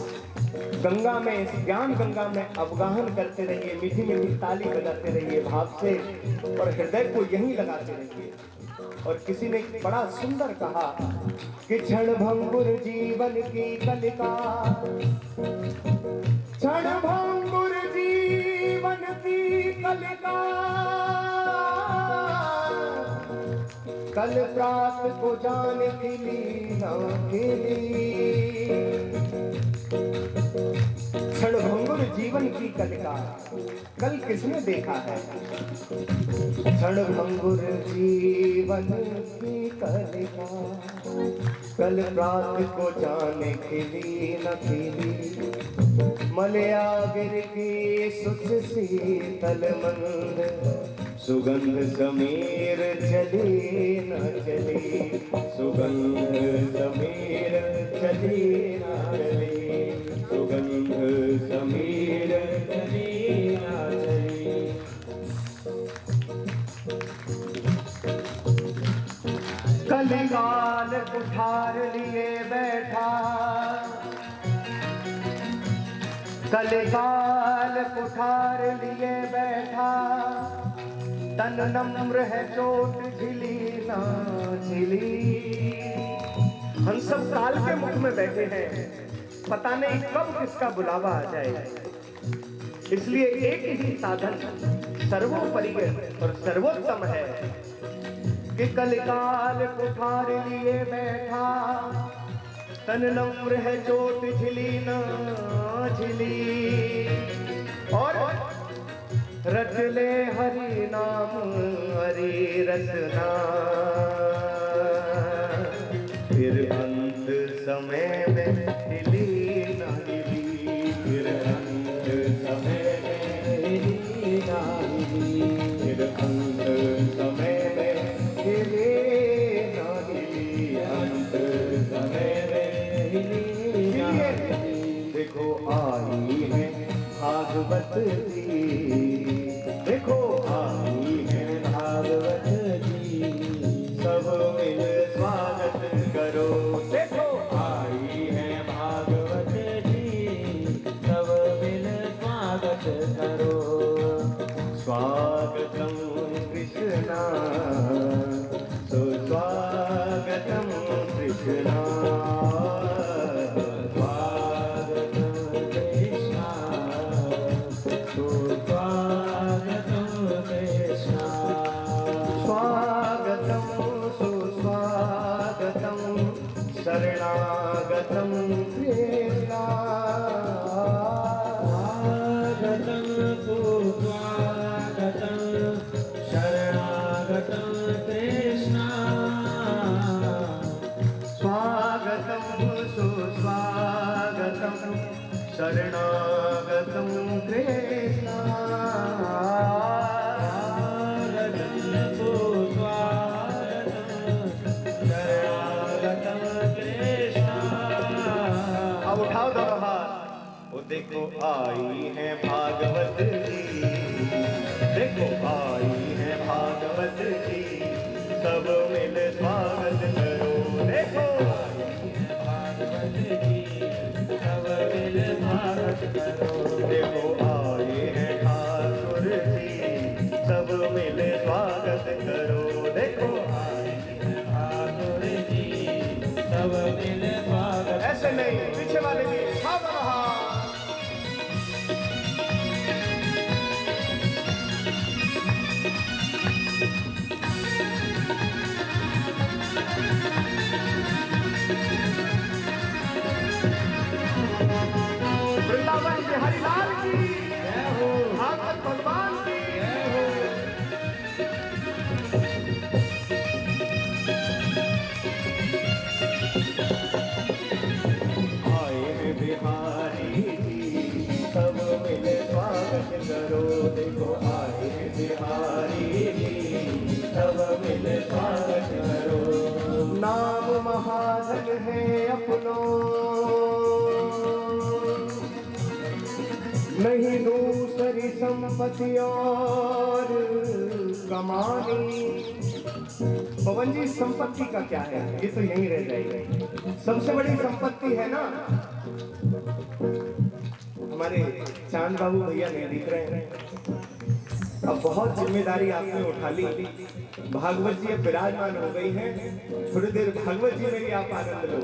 गंगा में, इस ज्ञान गंगा में अवगाहन करते रहिए, मीठी मीठी ताली बजाते रहिए भाव से, और हृदय को यहीं लगाते रहिए। और किसी ने बड़ा सुंदर कहा कि क्षण भंगुर जीवन की कलिका, क्षण भंगुर जीवन की कलिका, कल प्रात को जान खिली ना खिली। क्षण भंगुर जीवन की कलिका, कल किसने देखा है? क्षण भंगुर जीवन की कलिका, कल प्रात को जाने खिली न खिली। मलया गिर की सुच शीतल मंद, सुगंध समीर चली न चली, सुगंध समीर चली न चली, सुगंध समीर चली न चली। कलिकाल कुठार लिए बैठा, कलिकाल कुठार लिए बैठा, तन नम्र है चोट झिली ना झिली। हम सब काल के मुख में बैठे हैं, पता नहीं कब किसका बुलावा आ जाए। इसलिए एक ही साधन सर्वोपरि और सर्वोत्तम है कि कलिकाल कुठार लिए बैठा, तन नम्र है चोट झिली ना झिली। और रच ले हरि नाम हरि रसना, फिर अंत समय में हिली ना हिली, फिर अंत समय में हिली ना हिली, फिर अंत समय में हिली ना हिली, अंत समय भागवत जी। देखो आई है भागवत जी, सब मिल स्वागत करो। देखो आई है भागवत जी, सब मिल स्वागत करो। स्वागतम कृष्णा, सुस्वागतम कृष्णा। स्वागतम सुस्वागतम शरणागतम कृष्णा। स्वागतं सुस्वागतं शरणागतं कृष्णा। स्वागतम सुस्वागतम शरणागतम कृष्णा। अब उठाओ दोनों हाथ। वो देखो आई है भागवत जी, देखो आई है भागवत जी, सब मिल स्वागत करो। देखो भागवत जी, सब मिल स्वागत करो। देखो आए हैं ठाकुर जी, सब मिल स्वागत करो। देखो ठाकुर जी, सब मिल स्वागत। ऐसे नहीं, पीछे वाले भी उठाओ दोनों हाथ। वृंदावन बिहारी लाल की जय हो, भागवत भगवान की जय हो। आए हैं बिहारी जी, सब मिल स्वागत करो। देखो आए हैं बिहारी जी, सब मिल स्वागत करो। नाम महाधन है अपनो, नहीं दूसरी संपत्ति और कमानी। पवन जी संपत्ति का क्या है, ये तो यहीं रह जाएगी। सबसे बड़ी संपत्ति है ना, हमारे चांद बाबू भैया नहीं दिख रहे हैं। अब बहुत जिम्मेदारी आपने उठा ली, भागवत जी अब विराजमान हो गई हैं। थोड़ी देर भागवत जी में भी आप आनंद लो,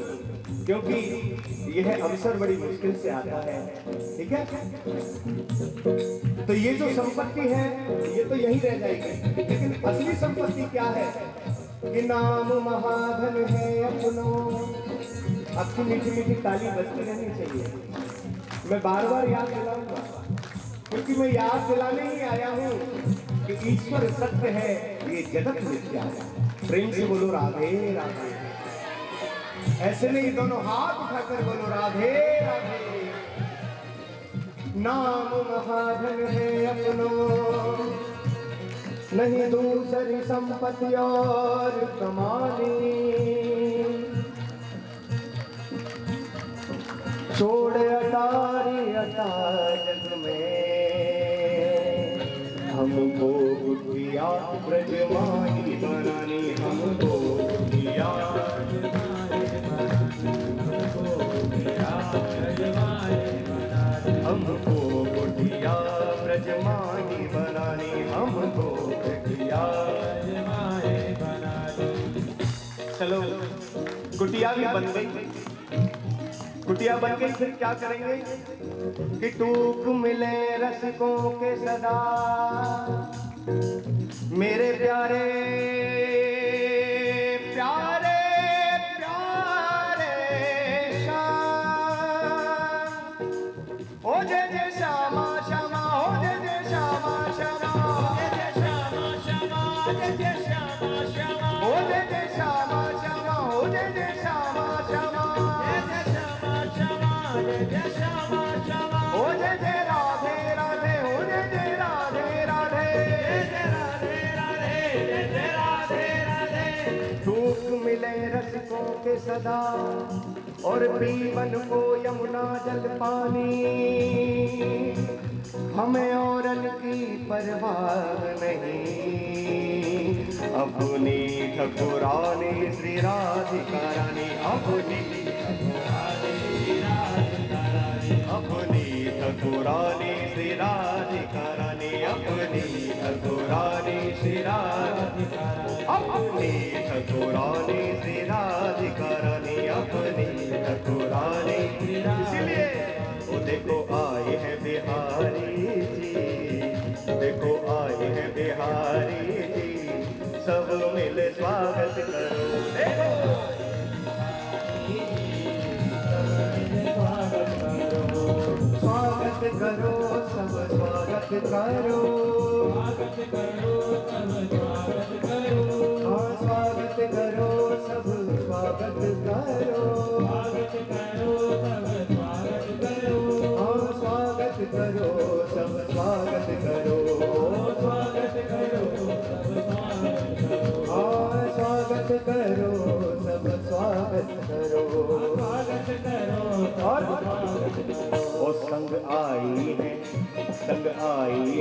क्योंकि यह अवसर बड़ी मुश्किल से आता है। ठीक है, तो ये जो संपत्ति है ये तो यहीं रह जाएगी, लेकिन असली संपत्ति क्या है कि नाम महाधन है अपनो। आपकी मीठी मीठी ताली बजती रहनी चाहिए। मैं बार बार याद दिलाऊंगा, क्योंकि मैं याद दिलाने ही आया हूँ कि ईश्वर सत्य है, ये जगत मिथ्या है। प्रेम से बोलो राधे राधे। ऐसे नहीं, दोनों हाथ उठाकर बोलो राधे राधे। नाम महाधन है अपनो, नहीं दूसरी संपत्ति और कमानी। छोड़ अटारी अटा जग में, हमको बुद्धिया ब्रजमानी बनानी। हमको बुद्धिया हमको बुढ़िया ब्रजमानी बनानी। हमको बुढ़िया चलो कुटिया भी बन गई। कुटिया बन गई, फिर क्या करेंगे कि टूक मिले रसिकों के सदा, मेरे प्यारे प्यारे प्यारे श्याम। ओ जय जय श्यामा श्यामा, ओ जय जय श्यामा श्यामा, जय जय श्यामा श्यामा, जय जय श्यामा श्यामा, ओ जय जय श्यामा श्यामा, ओ जय जय श्यामा श्यामा, जय जय श्यामा श्यामा, जय जय श्यामा श्यामा, ओ जय जय राधे राधे, ओ जय जय राधे राधे, जय जय राधे राधे, जय जय राधे सदा और पीवन को यमुना जल पानी। हमें औरन की परवाह नहीं, अपनी ठकुरानी श्री राधिका रानी। अपनी ठकुरानी श्री राधिका रानी। अपनी ठकुरानी श्री राधिका रानी। अपनी ठकुरानी श्री राधिका रानी। अपनी ठकुरानी। इसलिए वो देखो आए हैं बिहारी जी, देखो आए हैं बिहारी जी, सब मिल स्वागत करो। देखो स्वागत करो, सब स्वागत करो। स्वागत करो, सब स्वागत करो। हाँ स्वागत करो, सब स्वागत करो। स्वागत करो, सब स्वागत करो। हाँ स्वागत करो, सब स्वागत करो। स्वागत करो, सब स्वागत करो। हाँ स्वागत करो, सब स्वागत करो। स्वागत करो और और संग आई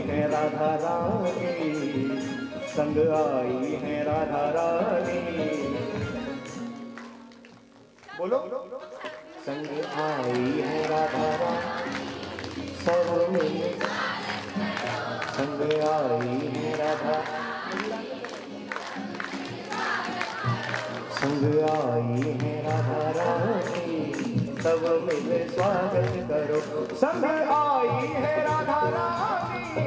है राधा रानी, संग आई है राधा रानी। बोलो संग आई है राधा रानी, सब मिले संग आई है राधा, संग आई है राधा रानी, सब मिले स्वागत करो। संग आई है राधा रानी,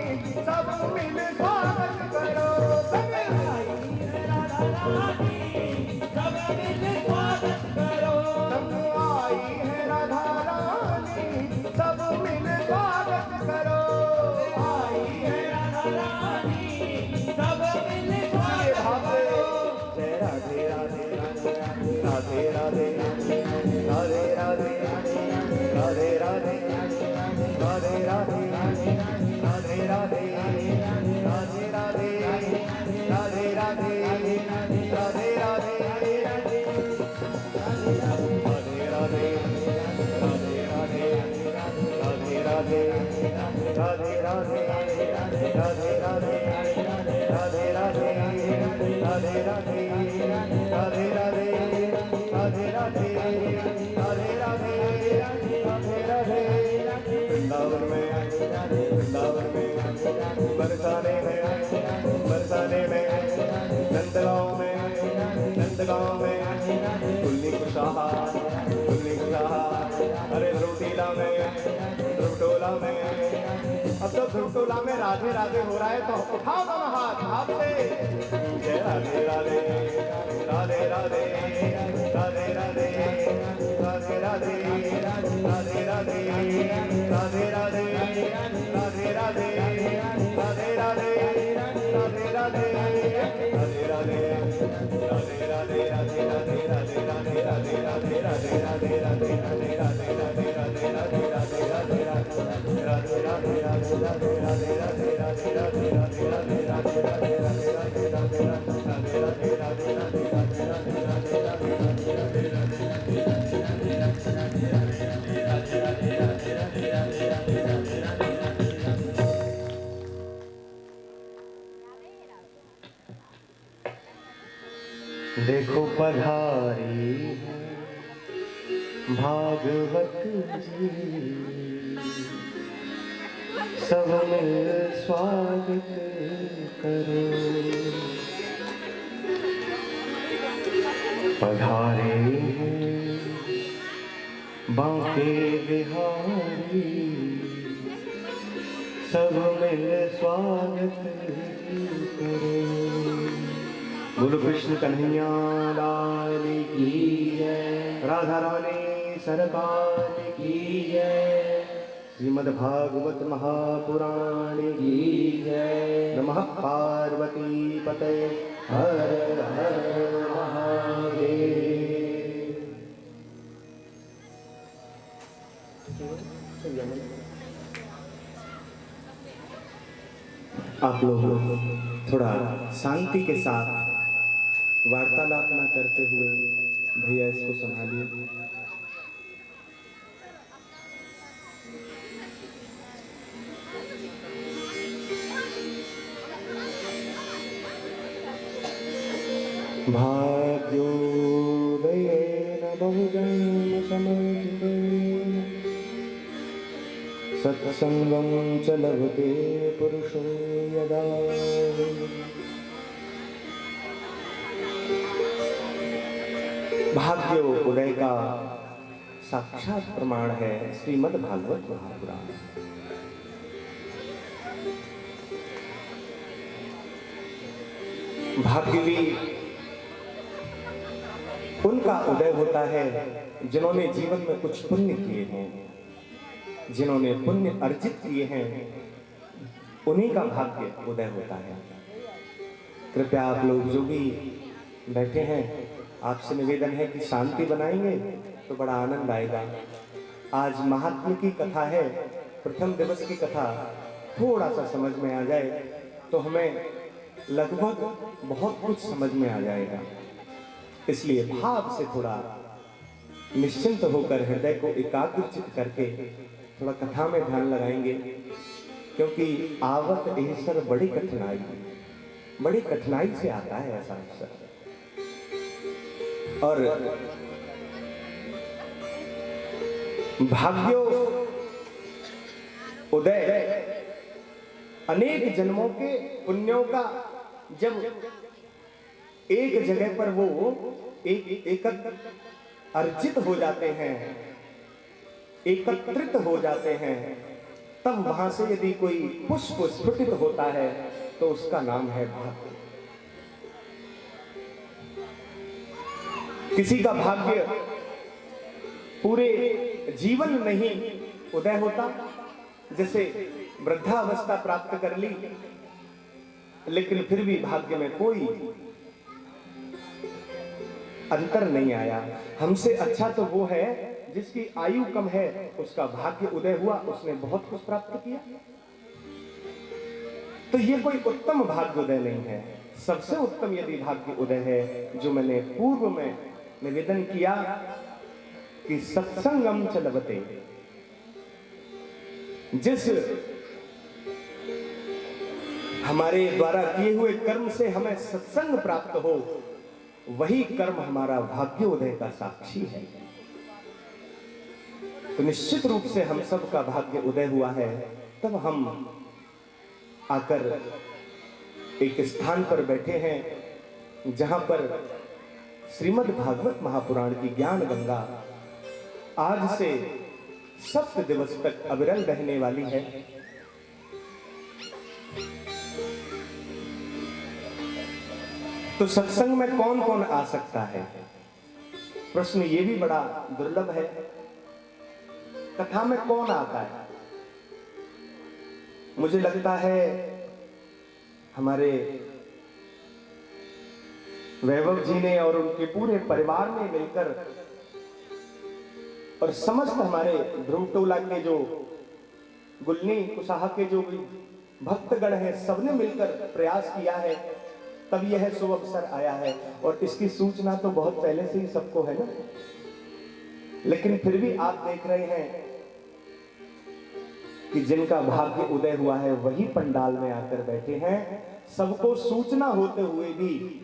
सब मिले स्वागत करो। संग आई है राधा रानी, सब मिले स्वागत करो। संग आई है राधा रानी, सब मिले स्वागत करो। आई है राधा रानी, सब मिले स्वागत करो। जय राधे राधे राधे राधे राधे राधे राधे राधे राधे राधे राधे राधे राधे राधे राधे राधे राधे राधे राधे वृंदावन में बरसाने में नंदगांव में कुल्ली कुशाहा, अरे ध्रुवटीला में, ध्रुवटोला में। अब तो ध्रुवटोला में राधे राधे हो रहा है, तो उठाओ दोनों हाथ हाथ से। जय राधे राधे राधे राधे राधे राधे राधे राधे राधे राधे राधे राधे राधे राधे राधे राधे राधे राधे राधे देखो पधारी भागवत जी, सब मिल स्वागत करो। पधारे बांके बिहारी, सब मिल स्वागत करो। बोलो कृष्ण कन्हैया लाल की जय, राधा रानी सरकार की जय, श्रीमद् भागवत महापुराण की जय। नमः पार्वती पते हर हर महादेव। आप लोग थोड़ा शांति के साथ वार्तालाप न करते हुए भैया इसको संभालिए। भाग्योदयेन बहुजन्म समर्जितेन सत्संगं च लभते पुरुषो यदा। भाग्योदय का साक्षात प्रमाण है श्रीमद् भागवत महापुराण। भाग्य भी उनका उदय होता है जिन्होंने जीवन में कुछ पुण्य किए हैं, जिन्होंने पुण्य अर्जित किए हैं, उन्हीं का भाग्य उदय होता है। कृपया आप लोग जो भी बैठे हैं, आपसे निवेदन है कि शांति बनाएंगे तो बड़ा आनंद आएगा। आज महात्म्य की कथा है, प्रथम दिवस की कथा थोड़ा सा समझ में आ जाए तो हमें लगभग बहुत कुछ समझ में आ जाएगा। इसलिए भाव से थोड़ा निश्चिंत होकर हृदय को एकाग्रचित करके थोड़ा कथा में ध्यान लगाएंगे, क्योंकि आवत अवसर बड़ी कठिनाई से आता है ऐसा अवसर। और भाग्यो उदय अनेक जन्मों के पुण्यों का जब एक जगह पर वो एकत्र अर्जित हो जाते हैं, एकत्रित हो जाते हैं, तब वहां से यदि कोई पुष्प स्फुटित होता है तो उसका नाम है भाग्य। किसी का भाग्य पूरे जीवन में ही उदय होता, जैसे वृद्धावस्था प्राप्त कर ली लेकिन फिर भी भाग्य में कोई अंतर नहीं आया। हमसे अच्छा तो वो है जिसकी आयु कम है, उसका भाग्य उदय हुआ, उसने बहुत कुछ प्राप्त किया। तो ये कोई उत्तम भाग्य उदय नहीं है। सबसे उत्तम यदि भाग्य उदय है, जो मैंने पूर्व में निवेदन किया कि सत्संगम च लभते, जिस हमारे द्वारा किए हुए कर्म से हमें सत्संग प्राप्त हो, वही कर्म हमारा भाग्योदय का साक्षी है। तो निश्चित रूप से हम सब का भाग्य उदय हुआ है। तब हम आकर एक स्थान पर बैठे हैं जहां पर श्रीमद् भागवत महापुराण की ज्ञान गंगा आज से 7 दिवस तक अविरल रहने वाली है। तो सत्संग में कौन कौन आ सकता है? प्रश्न ये भी बड़ा दुर्लभ है। कथा में कौन आता है? मुझे लगता है हमारे वैभव जी ने और उनके पूरे परिवार ने मिलकर और समस्त हमारे ध्रुव टोला के जो गुलनी कुशाह के जो भी भक्तगण हैं, सबने मिलकर प्रयास किया है, तब यह शुभ अवसर आया है। और इसकी सूचना तो बहुत पहले से ही सबको है ना, लेकिन फिर भी आप देख रहे हैं कि जिनका भाग्य उदय हुआ है वही पंडाल में आकर बैठे हैं। सबको सूचना होते हुए भी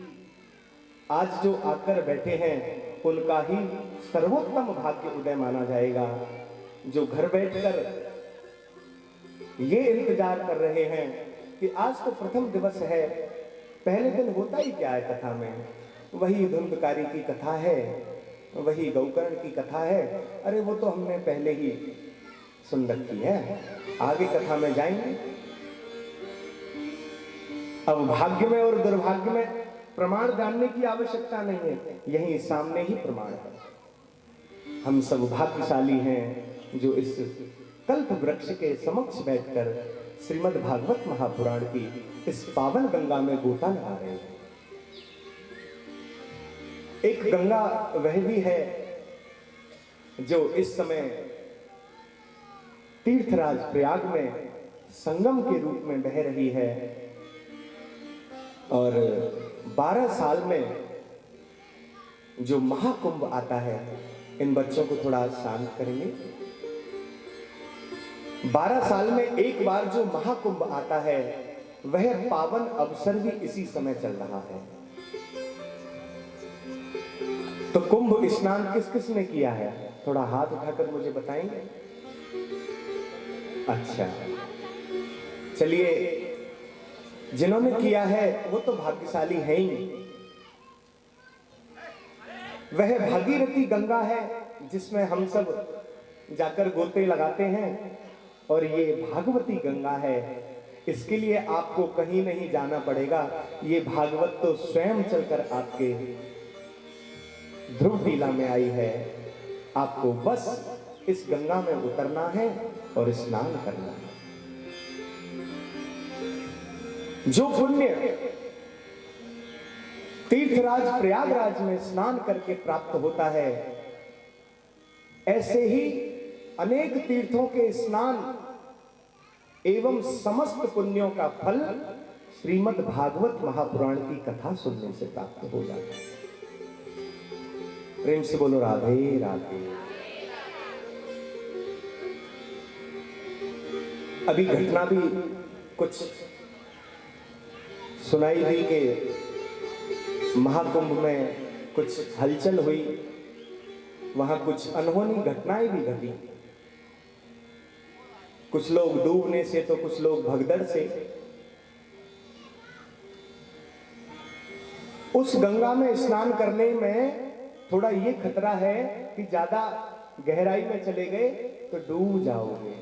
आज जो आकर बैठे हैं उनका ही सर्वोत्तम भाग्य उदय माना जाएगा। जो घर बैठकर ये इंतजार कर रहे हैं कि आज तो प्रथम दिवस है, पहले दिन होता ही क्या है कथा में? वही धुंधकारी की कथा है, वही गौकर्ण की कथा है। अरे वो तो हमने पहले ही सुन रखी है, आगे कथा में जाएंगे। अब भाग्य में और दुर्भाग्य में प्रमाण जानने की आवश्यकता नहीं है, यही सामने ही प्रमाण है। हम सब भाग्यशाली हैं जो इस कल्प वृक्ष के समक्ष बैठकर श्रीमद् भागवत महापुराण की इस पावन गंगा में गोता लगा रहे हैं। एक गंगा वह भी है जो इस समय तीर्थराज प्रयाग में संगम के रूप में बह रही है और 12 साल में जो महाकुंभ आता है, इन बच्चों को थोड़ा शांत करेंगे। 12 साल में एक बार जो महाकुंभ आता है, वह पावन अवसर भी इसी समय चल रहा है। तो कुंभ स्नान किस किस ने किया है? थोड़ा हाथ उठाकर मुझे बताएंगे। अच्छा, चलिए, जिन्होंने किया है वो तो भाग्यशाली है ही। वह भागीरथी गंगा है जिसमें हम सब जाकर गोते लगाते हैं, और ये भागवती गंगा है। इसके लिए आपको कहीं नहीं जाना पड़ेगा, ये भागवत तो स्वयं चलकर आपके ध्रुव टीला में आई है। आपको बस इस गंगा में उतरना है और स्नान करना है। जो पुण्य तीर्थराज प्रयागराज में स्नान करके प्राप्त होता है, ऐसे ही अनेक तीर्थों के स्नान एवं समस्त पुण्यों का फल श्रीमद् भागवत महापुराण की कथा सुनने से प्राप्त हो जाता है। प्रेम से बोलो राधे राधे। अभी घटना भी कुछ सुनाई दी कि महाकुंभ में कुछ हलचल हुई, वहां कुछ अनहोनी घटनाएं भी घटी। कुछ लोग डूबने से तो कुछ लोग भगदड़ से। उस गंगा में स्नान करने में थोड़ा ये खतरा है कि ज्यादा गहराई में चले गए तो डूब जाओगे।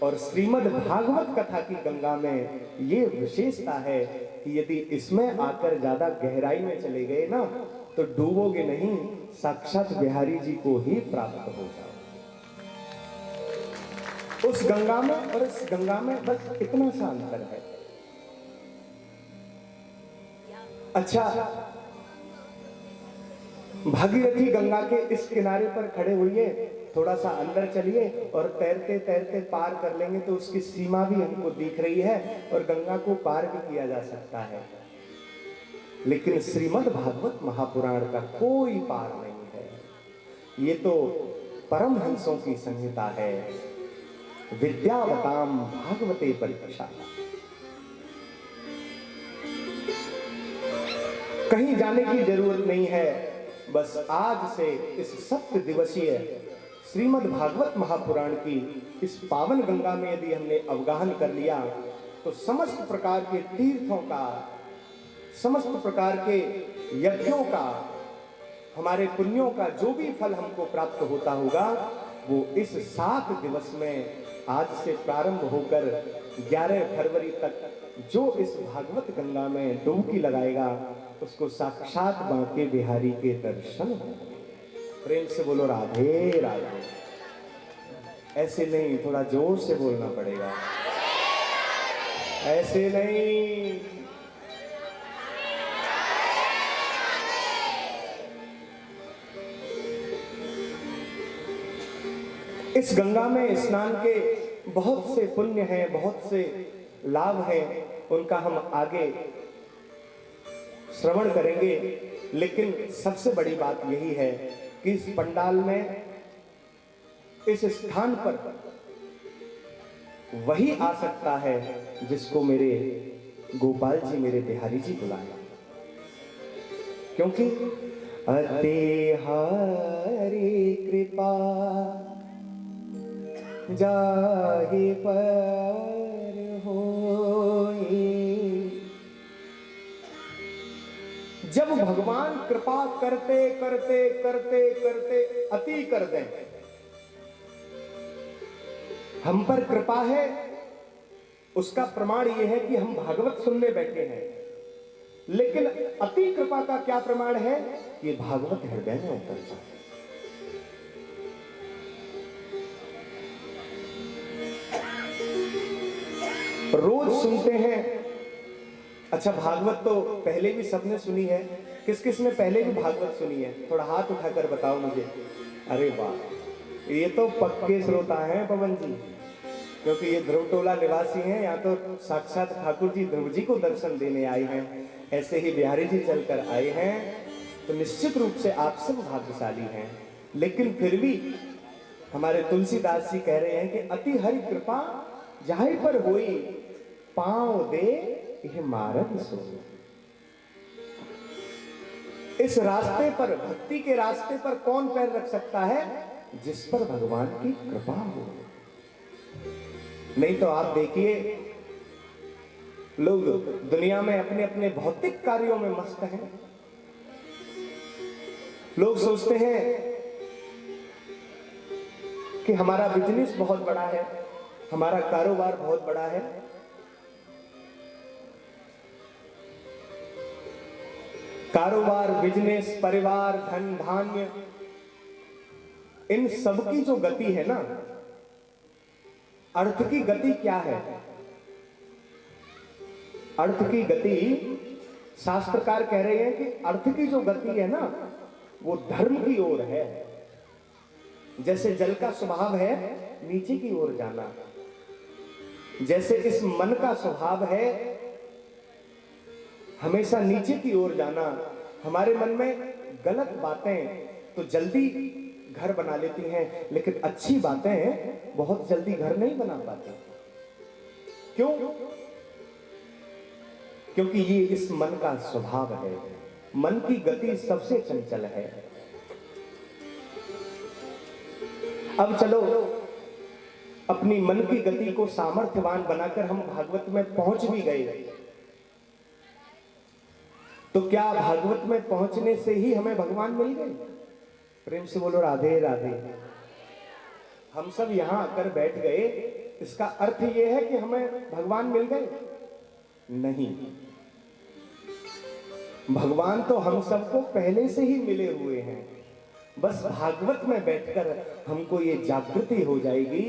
और श्रीमद् भागवत कथा की गंगा में ये विशेषता है कि यदि इसमें आकर ज्यादा गहराई में चले गए ना तो डूबोगे नहीं, साक्षात बिहारी जी को ही प्राप्त हो जाओ। उस गंगा में और इस गंगा में बस इतना सा अंतर है। अच्छा, भागीरथी गंगा के इस किनारे पर खड़े हुए, थोड़ा सा अंदर चलिए और तैरते तैरते पार कर लेंगे तो उसकी सीमा भी हमको दिख रही है और गंगा को पार भी किया जा सकता है। लेकिन श्रीमद् भागवत महापुराण का कोई पार नहीं है। ये तो परमहंसों की संहिता है। विद्यावताम भागवते परीक्षा। कहीं जाने की जरूरत नहीं है, बस आज से इस 7 दिवसीय श्रीमद् भागवत महापुराण की इस पावन गंगा में यदि हमने अवगाहन कर लिया तो समस्त प्रकार के तीर्थों का, समस्त प्रकार के यज्ञों का, हमारे पुण्यों का जो भी फल हमको प्राप्त होता होगा वो इस 7 दिवस में आज से प्रारंभ होकर 11 फरवरी तक जो इस भागवत गंगा में डुबकी लगाएगा उसको साक्षात बांके बिहारी के दर्शन होंगे। प्रेम से बोलो राधे राधे। ऐसे नहीं, थोड़ा जोर से बोलना पड़ेगा, ऐसे नहीं। इस गंगा में स्नान के बहुत से पुण्य हैं, बहुत से लाभ हैं, उनका हम आगे श्रवण करेंगे। लेकिन सबसे बड़ी बात यही है कि इस पंडाल में, इस स्थान पर वही आ सकता है जिसको मेरे गोपाल जी, मेरे बिहारी जी बुलाए। क्योंकि अते हरि कृपा जाहि पर होई। जब भगवान कृपा करते करते करते करते अति कर दें, हम पर कृपा है, उसका प्रमाण यह है कि हम भागवत सुनने बैठे हैं। लेकिन अति कृपा का क्या प्रमाण है? ये भागवत हृदय में उतर जाए। रोज सुनते हैं। अच्छा, भागवत तो पहले भी सबने सुनी है। किस किस ने पहले भी भागवत सुनी है? थोड़ा हाथ उठाकर बताओ मुझे। अरे वाह, ये तो पक्के श्रोता हैं पवन जी, क्योंकि ये ध्रुव टोला निवासी हैं। यहाँ तो साक्षात ठाकुर जी ध्रुव जी को दर्शन देने आए हैं। ऐसे ही बिहारी जी चलकर आए हैं। तो निश्चित रूप से आप सब भाग्यशाली हैं। लेकिन फिर भी हमारे तुलसीदास जी कह रहे हैं कि अति हरि कृपा जाहि पर होई, पांव दे यह मार्ग सोई। इस रास्ते पर, भक्ति के रास्ते पर कौन पैर रख सकता है? जिस पर भगवान की कृपा हो। नहीं तो आप देखिए, लोग दुनिया में अपने अपने भौतिक कार्यों में मस्त हैं। लोग सोचते हैं कि हमारा बिजनेस बहुत बड़ा है, हमारा कारोबार बहुत बड़ा है। कारोबार, बिजनेस, परिवार, धन धान्य, इन सब की जो गति है ना, अर्थ की गति क्या है? अर्थ की गति, शास्त्रकार कह रहे हैं कि अर्थ की जो गति है ना, वो धर्म की ओर है। जैसे जल का स्वभाव है नीचे की ओर जाना, जैसे इस मन का स्वभाव है हमेशा नीचे की ओर जाना। हमारे मन में गलत बातें तो जल्दी घर बना लेती हैं, लेकिन अच्छी बातें बहुत जल्दी घर नहीं बना पाती। क्यों? क्योंकि ये इस मन का स्वभाव है। मन की गति सबसे चंचल है। अब चलो, अपनी मन की गति को सामर्थ्यवान बनाकर हम भागवत में पहुंच भी गए, तो क्या भागवत में पहुंचने से ही हमें भगवान मिल गए? प्रेम से बोलो राधे राधे। हम सब यहां आकर बैठ गए, इसका अर्थ यह है कि हमें भगवान मिल गए? नहीं, भगवान तो हम सबको पहले से ही मिले हुए हैं। बस भागवत में बैठकर हमको ये जागृति हो जाएगी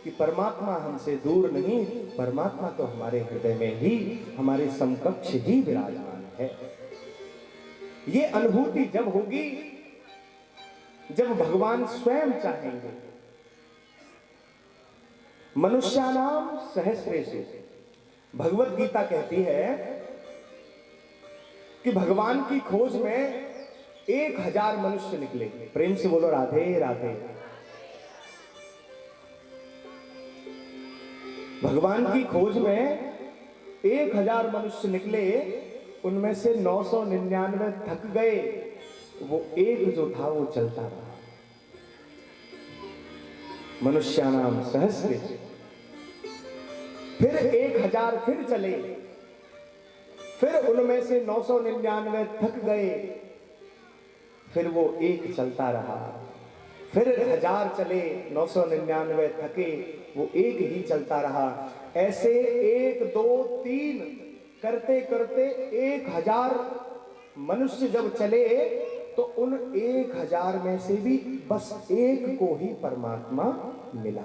कि परमात्मा हमसे दूर नहीं, परमात्मा तो हमारे हृदय में ही, हमारे समकक्ष ही विराजमान है। ये अनुभूति जब होगी, जब भगवान स्वयं चाहेंगे। मनुष्यानाम सहस्रेषु, भगवत गीता कहती है कि भगवान की खोज में 1000 मनुष्य निकले। प्रेम से बोलो राधे राधे। भगवान की खोज में 1000 मनुष्य निकले, उनमें से 999 थक गए, वो एक जो था वो चलता रहा। मनुष्यानाम सहस्रेषु। फिर 1000 फिर चले, फिर उनमें से 999 थक गए, फिर वो एक चलता रहा। फिर 1000 चले, 999 थके, वो एक ही चलता रहा। ऐसे 1 2 3 करते करते 1000 मनुष्य जब चले, तो उन 1000 में से भी बस एक को ही परमात्मा मिला।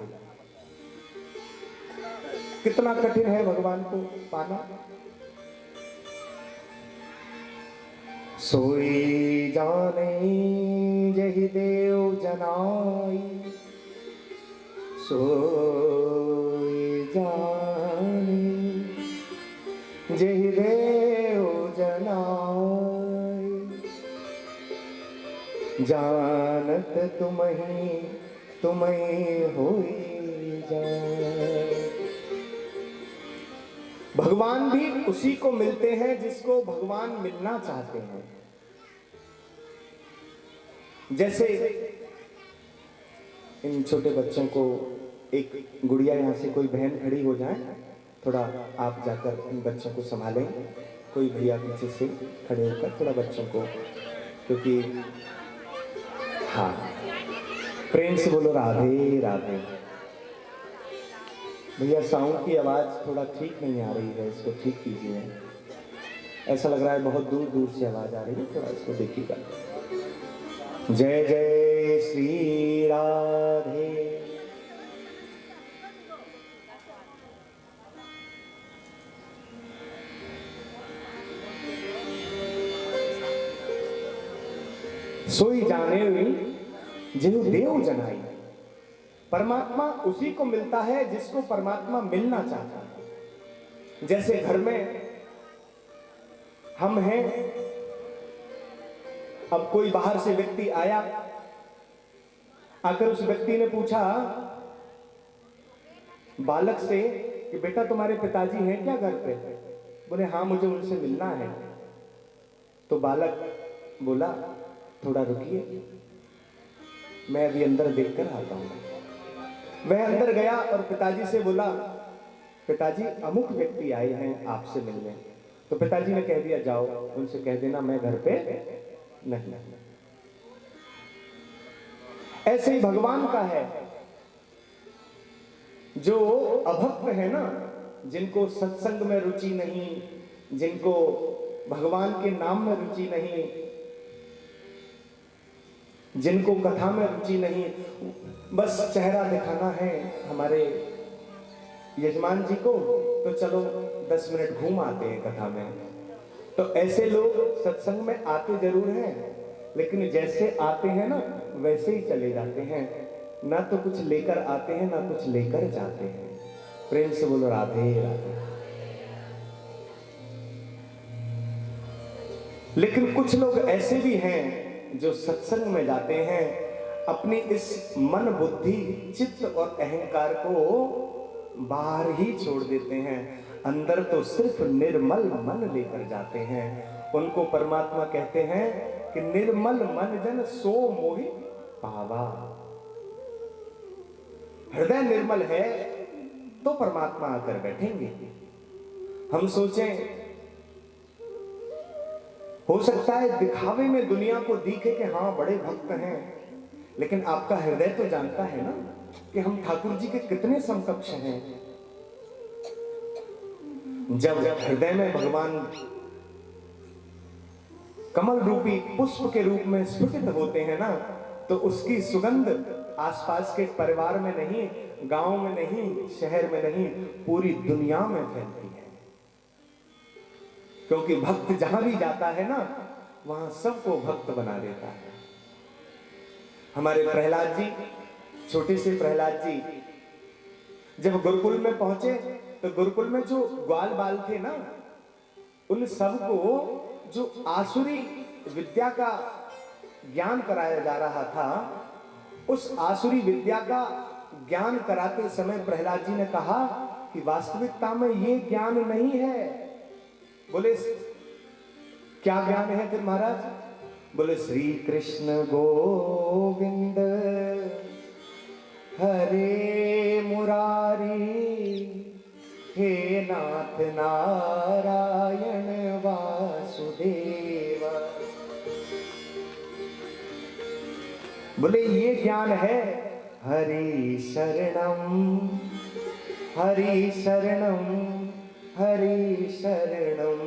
कितना कठिन है भगवान को पाना। सोई जाने जहि देव जनाई, सोई जाने जहि देव जनाई, जानत तुम्हें होई जाए। भगवान भी उसी को मिलते हैं जिसको भगवान मिलना चाहते हैं। जैसे इन छोटे बच्चों को, एक गुड़िया यहां से कोई बहन खड़ी हो जाए, थोड़ा आप जाकर इन बच्चों को संभालें। कोई भैया पीछे से खड़े होकर थोड़ा बच्चों को, क्योंकि हाँ, प्रेम से बोलो राधे राधे। भैया साउंड की आवाज़ थोड़ा ठीक नहीं आ रही है, इसको ठीक कीजिए। ऐसा लग रहा है बहुत दूर दूर से आवाज़ आ रही है, थोड़ा इसको देखिएगा। जय जय श्री राधे। सोई जाने जिहु देव जनाई। परमात्मा उसी को मिलता है जिसको परमात्मा मिलना चाहता है। जैसे घर में हम हैं, अब कोई बाहर से व्यक्ति आया, आकर उस व्यक्ति ने पूछा बालक से कि बेटा तुम्हारे पिताजी हैं क्या घर पे? बोले हाँ मुझे उनसे मिलना है। तो बालक बोला थोड़ा रुकिए, मैं अभी अंदर देखकर आता हूं। वह अंदर गया और पिताजी से बोला पिताजी अमुक व्यक्ति आए हैं आपसे मिलने। तो पिताजी ने कह दिया जाओ उनसे कह देना मैं घर पे नहीं। ऐसे ही भगवान का है, जो अभक्त है ना, जिनको सत्संग में रुचि नहीं, जिनको भगवान के नाम में रुचि नहीं, जिनको कथा में रुचि नहीं, बस चेहरा दिखाना है हमारे यजमान जी को, तो चलो 10 मिनट घूम आते हैं कथा में। तो ऐसे लोग सत्संग में आते जरूर हैं, लेकिन जैसे आते हैं ना वैसे ही चले जाते हैं, ना तो कुछ लेकर आते हैं ना कुछ लेकर जाते हैं। प्रेम से बोलो राधे राधे। लेकिन कुछ लोग ऐसे भी हैं जो सत्संग में जाते हैं, अपनी इस मन बुद्धि चित्त और अहंकार को बाहर ही छोड़ देते हैं, अंदर तो सिर्फ निर्मल मन लेकर जाते हैं। उनको परमात्मा कहते हैं कि निर्मल मन जन सो मोहि पावा। हृदय निर्मल है तो परमात्मा आकर बैठेंगे। हम सोचें, हो सकता है दिखावे में दुनिया को दिखे कि हाँ बड़े भक्त हैं, लेकिन आपका हृदय तो जानता है ना कि हम ठाकुर जी के कितने समकक्ष हैं। जब हृदय में भगवान कमल रूपी पुष्प के रूप में स्फुटित होते हैं ना, तो उसकी सुगंध आसपास के परिवार में नहीं, गांव में नहीं, शहर में नहीं, पूरी दुनिया में फैलती है। क्योंकि भक्त जहां भी जाता है ना, वहां सबको भक्त बना देता है। हमारे प्रहलाद जी, छोटे से प्रहलाद जी जब गुरुकुल में पहुंचे, तो गुरुकुल में जो ग्वाल बाल थे ना, उन सबको जो आसुरी विद्या का ज्ञान कराया जा रहा था, उस आसुरी विद्या का ज्ञान कराते समय प्रहलाद जी ने कहा कि वास्तविकता में ये ज्ञान नहीं है। बोले क्या ज्ञान है फिर महाराज? बोले श्री कृष्ण गोविंद हरे मुरारी, हे नाथ नारायण वासुदेव। बोले ये ज्ञान है हरि शरणम हरि शरणम हरि शरणम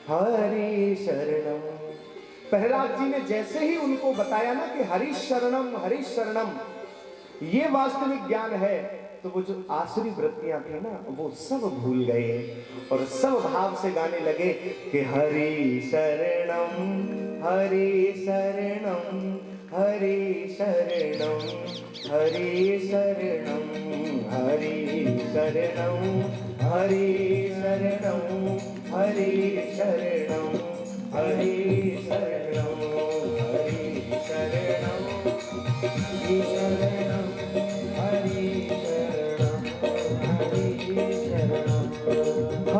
हरि शरणम। प्रहलाद जी ने जैसे ही उनको बताया ना कि हरि शरणम ये वास्तविक ज्ञान है, तो वो जो आसुरी वृत्तियां थी ना, वो सब भूल गए और सब भाव से गाने लगे कि हरि शरणम हरि शरणम हरि शरणम हरि शरणम हरि शरणम हरि शरणम हरि शरणम हरि शरणम हरि शरणम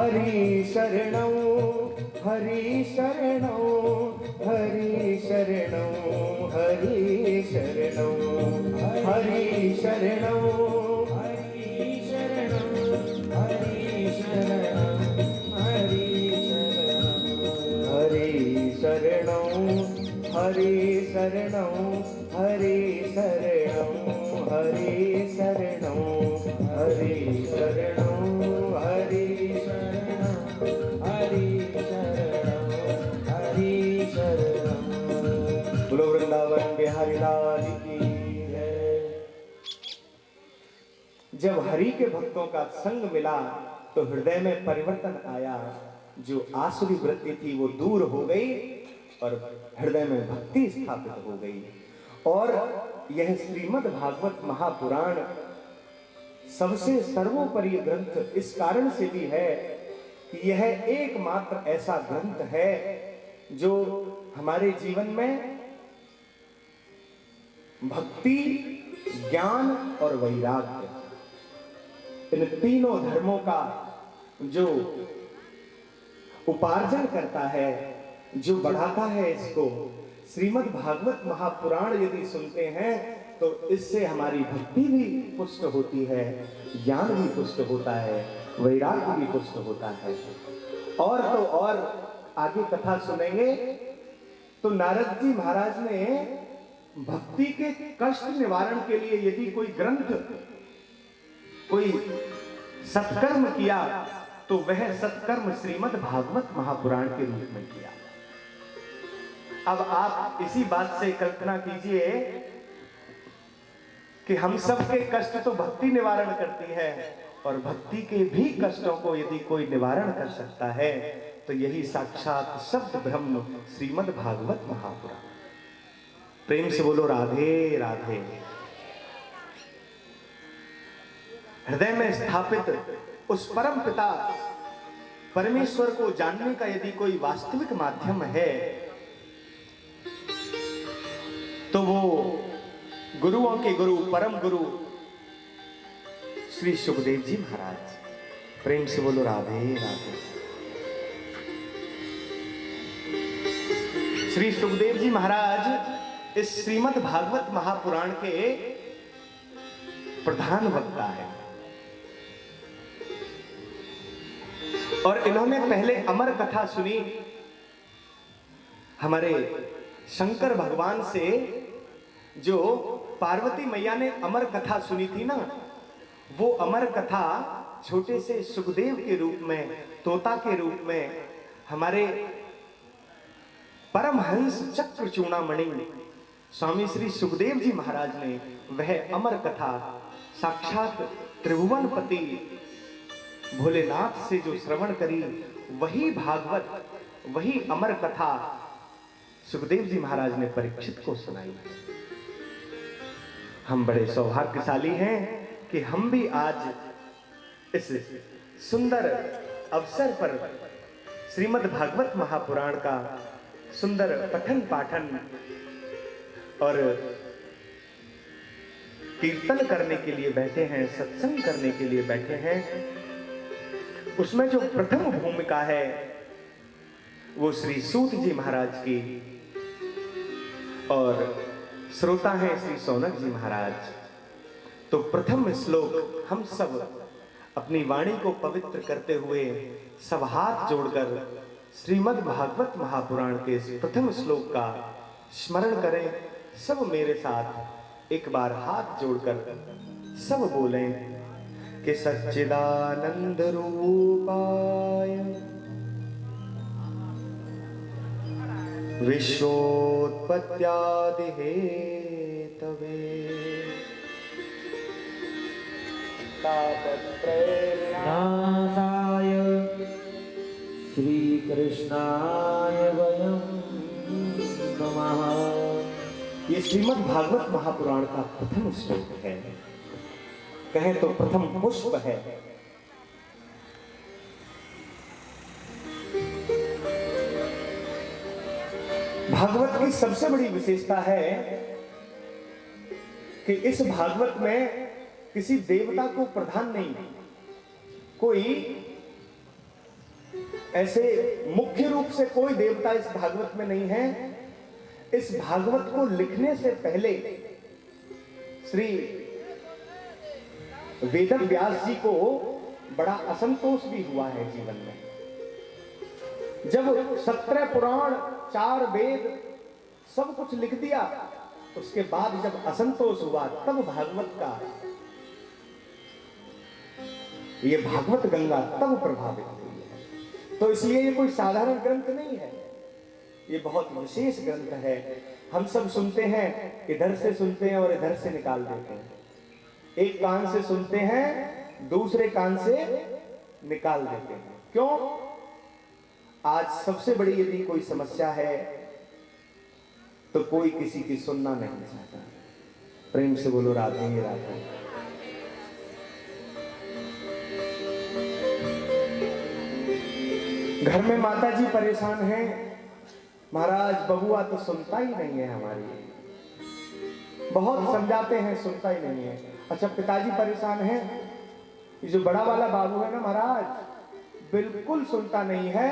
हरि शरणं हरि शरणं हरि शरणं हरि शरणं हरि शरणं हरि शरणं हरि शरणं हरि शरणं हरि शरणं हरि शरणं हरि शरणं हरि शरणं हरि शरणं हरि शरणं हरि शरणं। बोलो वृंदावन बिहारी लाल की जय। जब हरि के भक्तों का संग मिला तो हृदय में परिवर्तन आया, जो आसुरी वृत्ति थी वो दूर हो गई और हृदय में भक्ति स्थापित हो गई। और यह श्रीमद् भागवत महापुराण सबसे सर्वोपरि ग्रंथ इस कारण से भी है कि यह एकमात्र ऐसा ग्रंथ है जो हमारे जीवन में भक्ति, ज्ञान और वैराग्य, इन तीनों धर्मों का जो उपार्जन करता है, जो बढ़ाता है इसको, श्रीमद् भागवत महापुराण यदि सुनते हैं तो इससे हमारी भक्ति भी पुष्ट होती है, ज्ञान भी पुष्ट होता है, वैराग्य भी पुष्ट होता है। और तो और आगे कथा सुनेंगे तो नारद जी महाराज ने भक्ति के कष्ट निवारण के लिए यदि कोई ग्रंथ, कोई सत्कर्म किया तो वह सत्कर्म श्रीमद् भागवत महापुराण के रूप में किया। अब आप इसी बात से कल्पना कीजिए कि हम सब के कष्ट तो भक्ति निवारण करती है, और भक्ति के भी कष्टों को यदि कोई निवारण कर सकता है तो यही साक्षात शब्द ब्रह्म श्रीमद् भागवत महापुराण। प्रेम से बोलो राधे राधे। हृदय में स्थापित उस परम पिता परमेश्वर को जानने का यदि कोई वास्तविक माध्यम है तो वो गुरुओं के गुरु, परम गुरु श्री सुखदेव जी महाराज। प्रेम से बोलो राधे राधे। श्री सुखदेव जी महाराज इस श्रीमद् भागवत महापुराण के प्रधान वक्ता है, और इन्होंने पहले अमर कथा सुनी हमारे शंकर भगवान से। जो पार्वती मैया ने अमर कथा सुनी थी ना, वो अमर कथा छोटे से सुखदेव के रूप में, तोता के रूप में हमारे परमहंस चक्र चूड़ामणि स्वामी श्री सुखदेव जी महाराज ने वह अमर कथा साक्षात त्रिभुवनपति भोलेनाथ से जो श्रवण करी, वही भागवत, वही अमर कथा सुखदेव जी महाराज ने परीक्षित को सुनाई। हम बड़े सौभाग्यशाली हैं कि हम भी आज इस सुंदर अवसर पर श्रीमद् भागवत महापुराण का सुंदर पठन पाठन और कीर्तन करने के लिए बैठे हैं, सत्संग करने के लिए बैठे हैं। उसमें जो प्रथम भूमिका है वो श्री सूत जी महाराज की, और श्रोता हैं श्री सौनक जी महाराज। तो प्रथम श्लोक हम सब अपनी वाणी को पवित्र करते हुए सब हाथ जोड़कर श्रीमद् भागवत महापुराण के इस प्रथम श्लोक का स्मरण करें। सब मेरे साथ एक बार हाथ जोड़कर सब बोलें कि सच्चिदानंद रूपाय विश्वोत्पत्त्यादि हेतवे नासाय श्री कृष्णाय वयं नमः। ये श्रीमद् भागवत महापुराण का प्रथम श्लोक है, कहें तो प्रथम पुष्प है। भागवत की सबसे बड़ी विशेषता है कि इस भागवत में किसी देवता को प्रधान नहीं, कोई ऐसे मुख्य रूप से कोई देवता इस भागवत में नहीं है। इस भागवत को लिखने से पहले श्री वेदव्यास जी को बड़ा असंतोष भी हुआ है जीवन में। जब 17 पुराण, 4 वेद सब कुछ लिख दिया, उसके बाद जब असंतोष हुआ तब भागवत का, ये भागवत गंगा तब प्रभावित हुई है। तो इसलिए ये कोई साधारण ग्रंथ नहीं है, ये बहुत विशेष ग्रंथ है। हम सब सुनते हैं, इधर से सुनते हैं और इधर से निकाल देते हैं। एक कान से सुनते हैं, दूसरे कान से निकाल देते हैं। क्यों? आज सबसे बड़ी यदि कोई समस्या है तो कोई किसी की सुनना नहीं चाहता। प्रेम से बोलो राधे राधे। घर में माता जी परेशान हैं, महाराज बबुआ तो सुनता ही नहीं है हमारी, बहुत समझाते हैं सुनता ही नहीं है। अच्छा पिताजी परेशान हैं, ये जो बड़ा वाला बाबू है ना महाराज बिल्कुल सुनता नहीं है,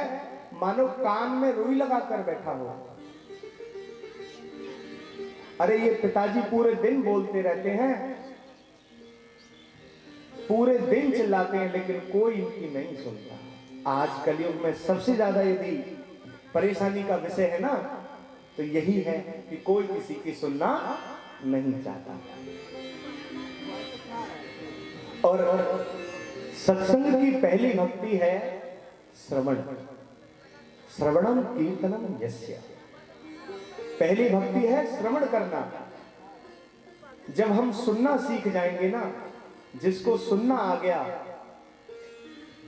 मानो कान में रुई लगा कर बैठा हो। अरे ये पिताजी पूरे दिन बोलते रहते हैं, पूरे दिन चिल्लाते हैं, लेकिन कोई इनकी नहीं सुनता। आज कलयुग में सबसे ज्यादा यदि परेशानी का विषय है ना तो यही है कि कोई किसी की सुनना नहीं चाहता। और सत्संग की पहली भक्ति है श्रवण, श्रवणम कीर्तनम यस्य। पहली भक्ति है श्रवण करना। जब हम सुनना सीख जाएंगे ना, जिसको सुनना आ गया,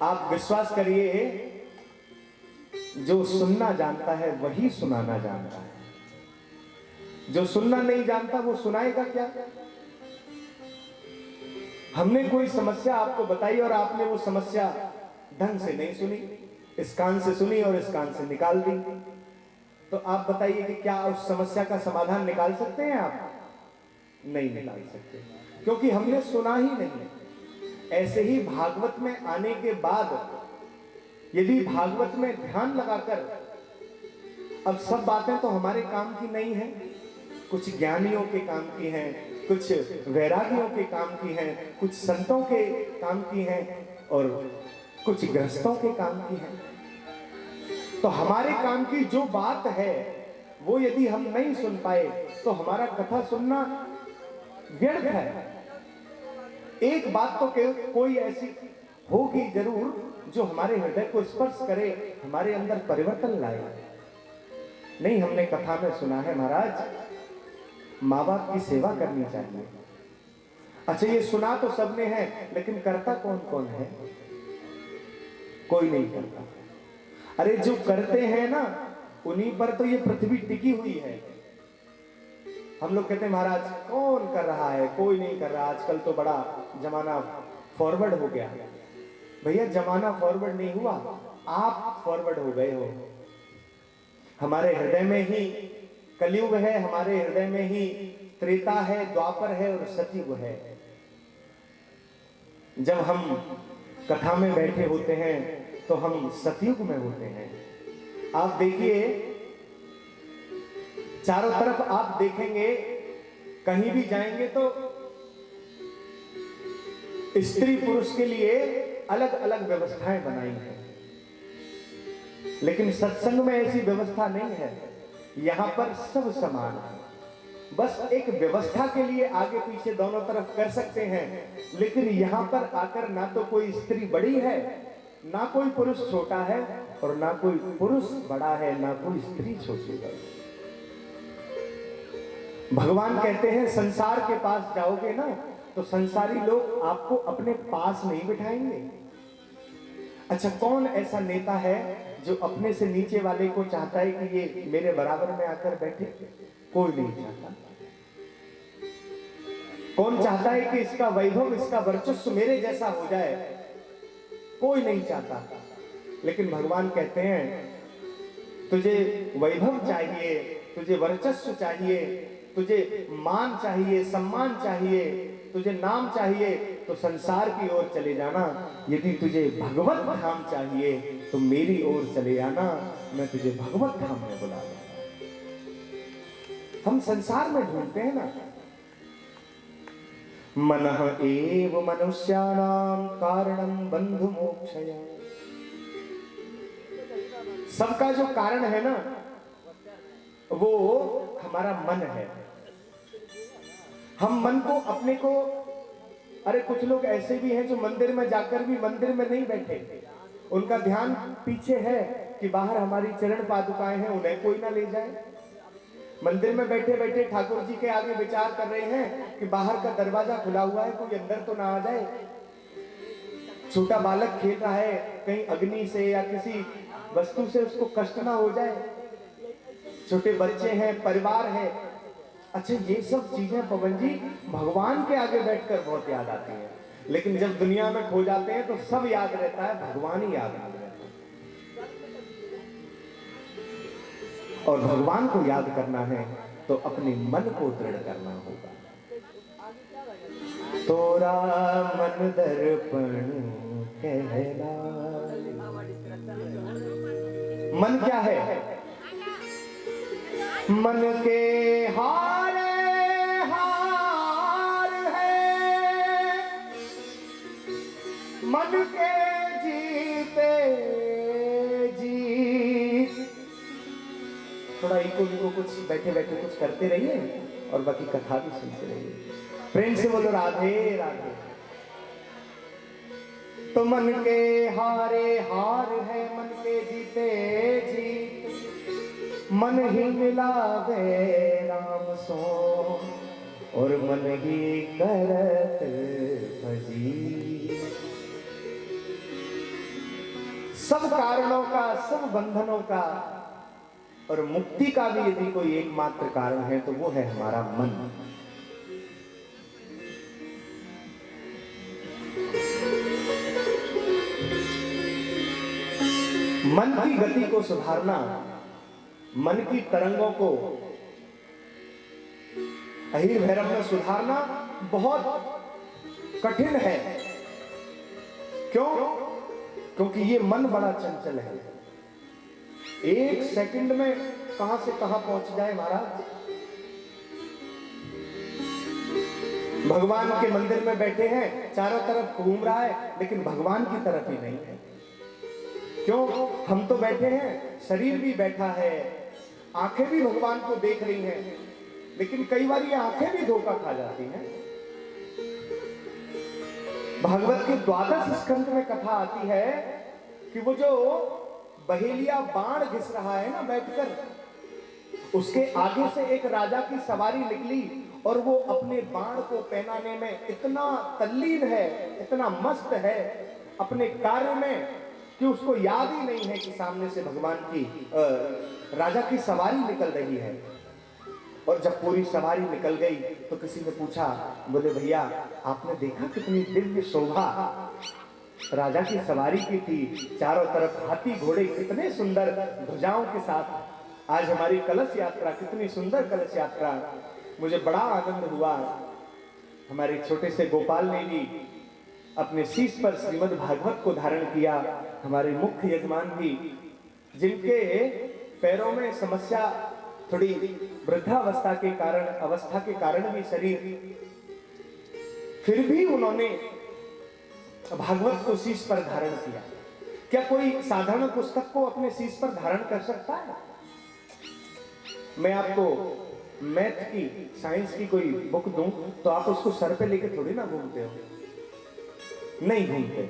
आप विश्वास करिए जो सुनना जानता है वही सुनाना जानता है। जो सुनना नहीं जानता वो सुनाएगा क्या। हमने कोई समस्या आपको बताई और आपने वो समस्या ढंग से नहीं सुनी, इस कान से सुनी और इस कान से निकाल दी, तो आप बताइए कि क्या उस समस्या का समाधान निकाल सकते हैं आप? नहीं निकाल सकते, क्योंकि हमने सुना ही नहीं। ऐसे ही भागवत में आने के बाद यदि भागवत में ध्यान लगाकर, अब सब बातें तो हमारे काम की नहीं है, कुछ ज्ञानियों के काम की हैं, कुछ वैरागियों के काम की हैं, कुछ संतों के काम की हैं और कुछ गृहस्थों के काम की हैं। तो हमारे काम की जो बात है वो यदि हम नहीं सुन पाए तो हमारा कथा सुनना व्यर्थ है। एक बात तो कोई ऐसी होगी जरूर जो हमारे हृदय को स्पर्श करे, हमारे अंदर परिवर्तन लाए। नहीं, हमने कथा में सुना है महाराज माँ बाप की सेवा करनी चाहिए। अच्छा ये सुना तो सबने है, लेकिन करता कौन कौन है? कोई नहीं करता। अरे जो करते हैं ना उन्हीं पर तो ये पृथ्वी टिकी हुई है। हम लोग कहते हैं महाराज कौन कर रहा है, कोई नहीं कर रहा, आजकल तो बड़ा जमाना फॉरवर्ड हो गया। भैया जमाना फॉरवर्ड नहीं हुआ, आप फॉरवर्ड हो गए हो। हमारे हृदय में ही कलयुग है, हमारे हृदय में ही त्रेता है, द्वापर है और सतयुग है। जब हम कथा में बैठे होते हैं तो हम सतयुग में होते हैं। आप देखिए चारों तरफ आप देखेंगे, कहीं भी जाएंगे तो स्त्री पुरुष के लिए अलग अलग व्यवस्थाएं बनाई हैं, लेकिन सत्संग में ऐसी व्यवस्था नहीं है। यहां पर सब समान है, बस एक व्यवस्था के लिए आगे पीछे दोनों तरफ कर सकते हैं, लेकिन यहां पर आकर ना तो कोई स्त्री बड़ी है, ना कोई पुरुष छोटा है, और ना कोई पुरुष बड़ा है, ना कोई स्त्री छोटी है। भगवान कहते हैं संसार के पास जाओगे ना तो संसारी लोग आपको अपने पास नहीं बिठाएंगे। अच्छा कौन ऐसा नेता है जो अपने से नीचे वाले को चाहता है कि ये मेरे बराबर में आकर बैठे? कोई नहीं चाहता। कौन चाहता है कि इसका वैभव, इसका वर्चस्व मेरे जैसा हो जाए? कोई नहीं चाहता। लेकिन भगवान कहते हैं तुझे वैभव चाहिए, तुझे वर्चस्व चाहिए, तुझे मान चाहिए, सम्मान चाहिए, तुझे नाम चाहिए तो संसार की ओर चले जाना। यदि तुझे भगवत धाम चाहिए तो मेरी ओर चले आना, मैं तुझे भगवत धाम में बुला लूंगा। हम संसार में ढूंढते हैं ना, मनः एव मनुष्याणां कारणं बंधु मोक्षय। सबका जो कारण है ना वो हमारा मन है। हम मन को अपने को, अरे कुछ लोग ऐसे भी हैं जो मंदिर में जाकर भी मंदिर में नहीं बैठे, उनका ध्यान पीछे है कि बाहर हमारी चरण पादुकाएं हैं, उन्हें कोई ना ले जाए। मंदिर में बैठे बैठे ठाकुर जी के आगे विचार कर रहे हैं कि बाहर का दरवाजा खुला हुआ है, कोई अंदर तो ना आ जाए। छोटा बालक खेल रहा है, कहीं अग्नि से या किसी वस्तु से उसको कष्ट ना हो जाए। छोटे बच्चे हैं, परिवार है। अच्छा ये सब चीजें पवन जी भगवान के आगे बैठकर बहुत याद आती हैं, लेकिन जब दुनिया में खो जाते हैं तो सब याद रहता है, भगवान ही याद रहता है। और भगवान को याद करना है तो अपने मन को दृढ़ करना होगा। तोरा मन दर्पण कहला। मन क्या है? मन के हारे हार है, मन के जीते जीत। थोड़ा इको कुछ बैठे बैठे कुछ करते रहिए और बाकी कथा भी सुनते रहिए। प्रेम से बोलो राधे राधे। तो मन के हारे हार है, मन के जीते जीत। मन ही मिलावे राम सो और मन ही करत भजी। सब कारणों का, सब बंधनों का और मुक्ति का भी यदि कोई एकमात्र कारण है तो वो है हमारा मन। मन की गति को सुधारना, मन की तरंगों को अहिर भैरव में सुधारना बहुत कठिन है। क्यों? क्योंकि ये मन बड़ा चंचल है। एक सेकंड में कहां से कहां पहुंच जाए महाराज। भगवान के मंदिर में बैठे हैं, चारों तरफ घूम रहा है, लेकिन भगवान की तरफ ही नहीं है। क्यों? हम तो बैठे हैं, शरीर भी बैठा है, आंखें भी भगवान को देख रही हैं, लेकिन कई बार ये आंखें भी धोखा खा जाती हैं। भागवत के 12 स्कंद में कथा आती है कि वो जो बहेलिया बाण घिस रहा है ना बैठकर, उसके आगे से एक राजा की सवारी निकली और वो अपने बाण को पहनाने में इतना तल्लीन है, इतना मस्त है अपने कार्य में कि उसको याद ही नहीं है कि सामने से भगवान की राजा की सवारी निकल रही है। और जब पूरी सवारी निकल गई तो किसी ने पूछा, बोले भैया आपने देखा कितनी दिव्य शोभा राजा की सवारी की थी, चारों तरफ हाथी घोड़े कितने सुंदर ध्वजाओं के साथ। आज हमारी कलश यात्रा, कितनी सुंदर कलश यात्रा, मुझे बड़ा आनंद हुआ। हमारे छोटे से गोपाल ने भी अपने शीश पर श्रीमद् भागवत को धारण किया। हमारे मुख्य यजमान भी, जिनके पैरों में समस्या, थोड़ी वृद्धावस्था के कारण, अवस्था के कारण भी शरीर, फिर भी उन्होंने भागवत को शीश पर धारण किया। क्या कोई साधारण पुस्तक को अपने शीश पर धारण कर सकता है? मैं आपको मैथ की, साइंस की कोई बुक दूं तो आप उसको सर पे लेके थोड़ी ना घूमते हो, नहीं घूमते।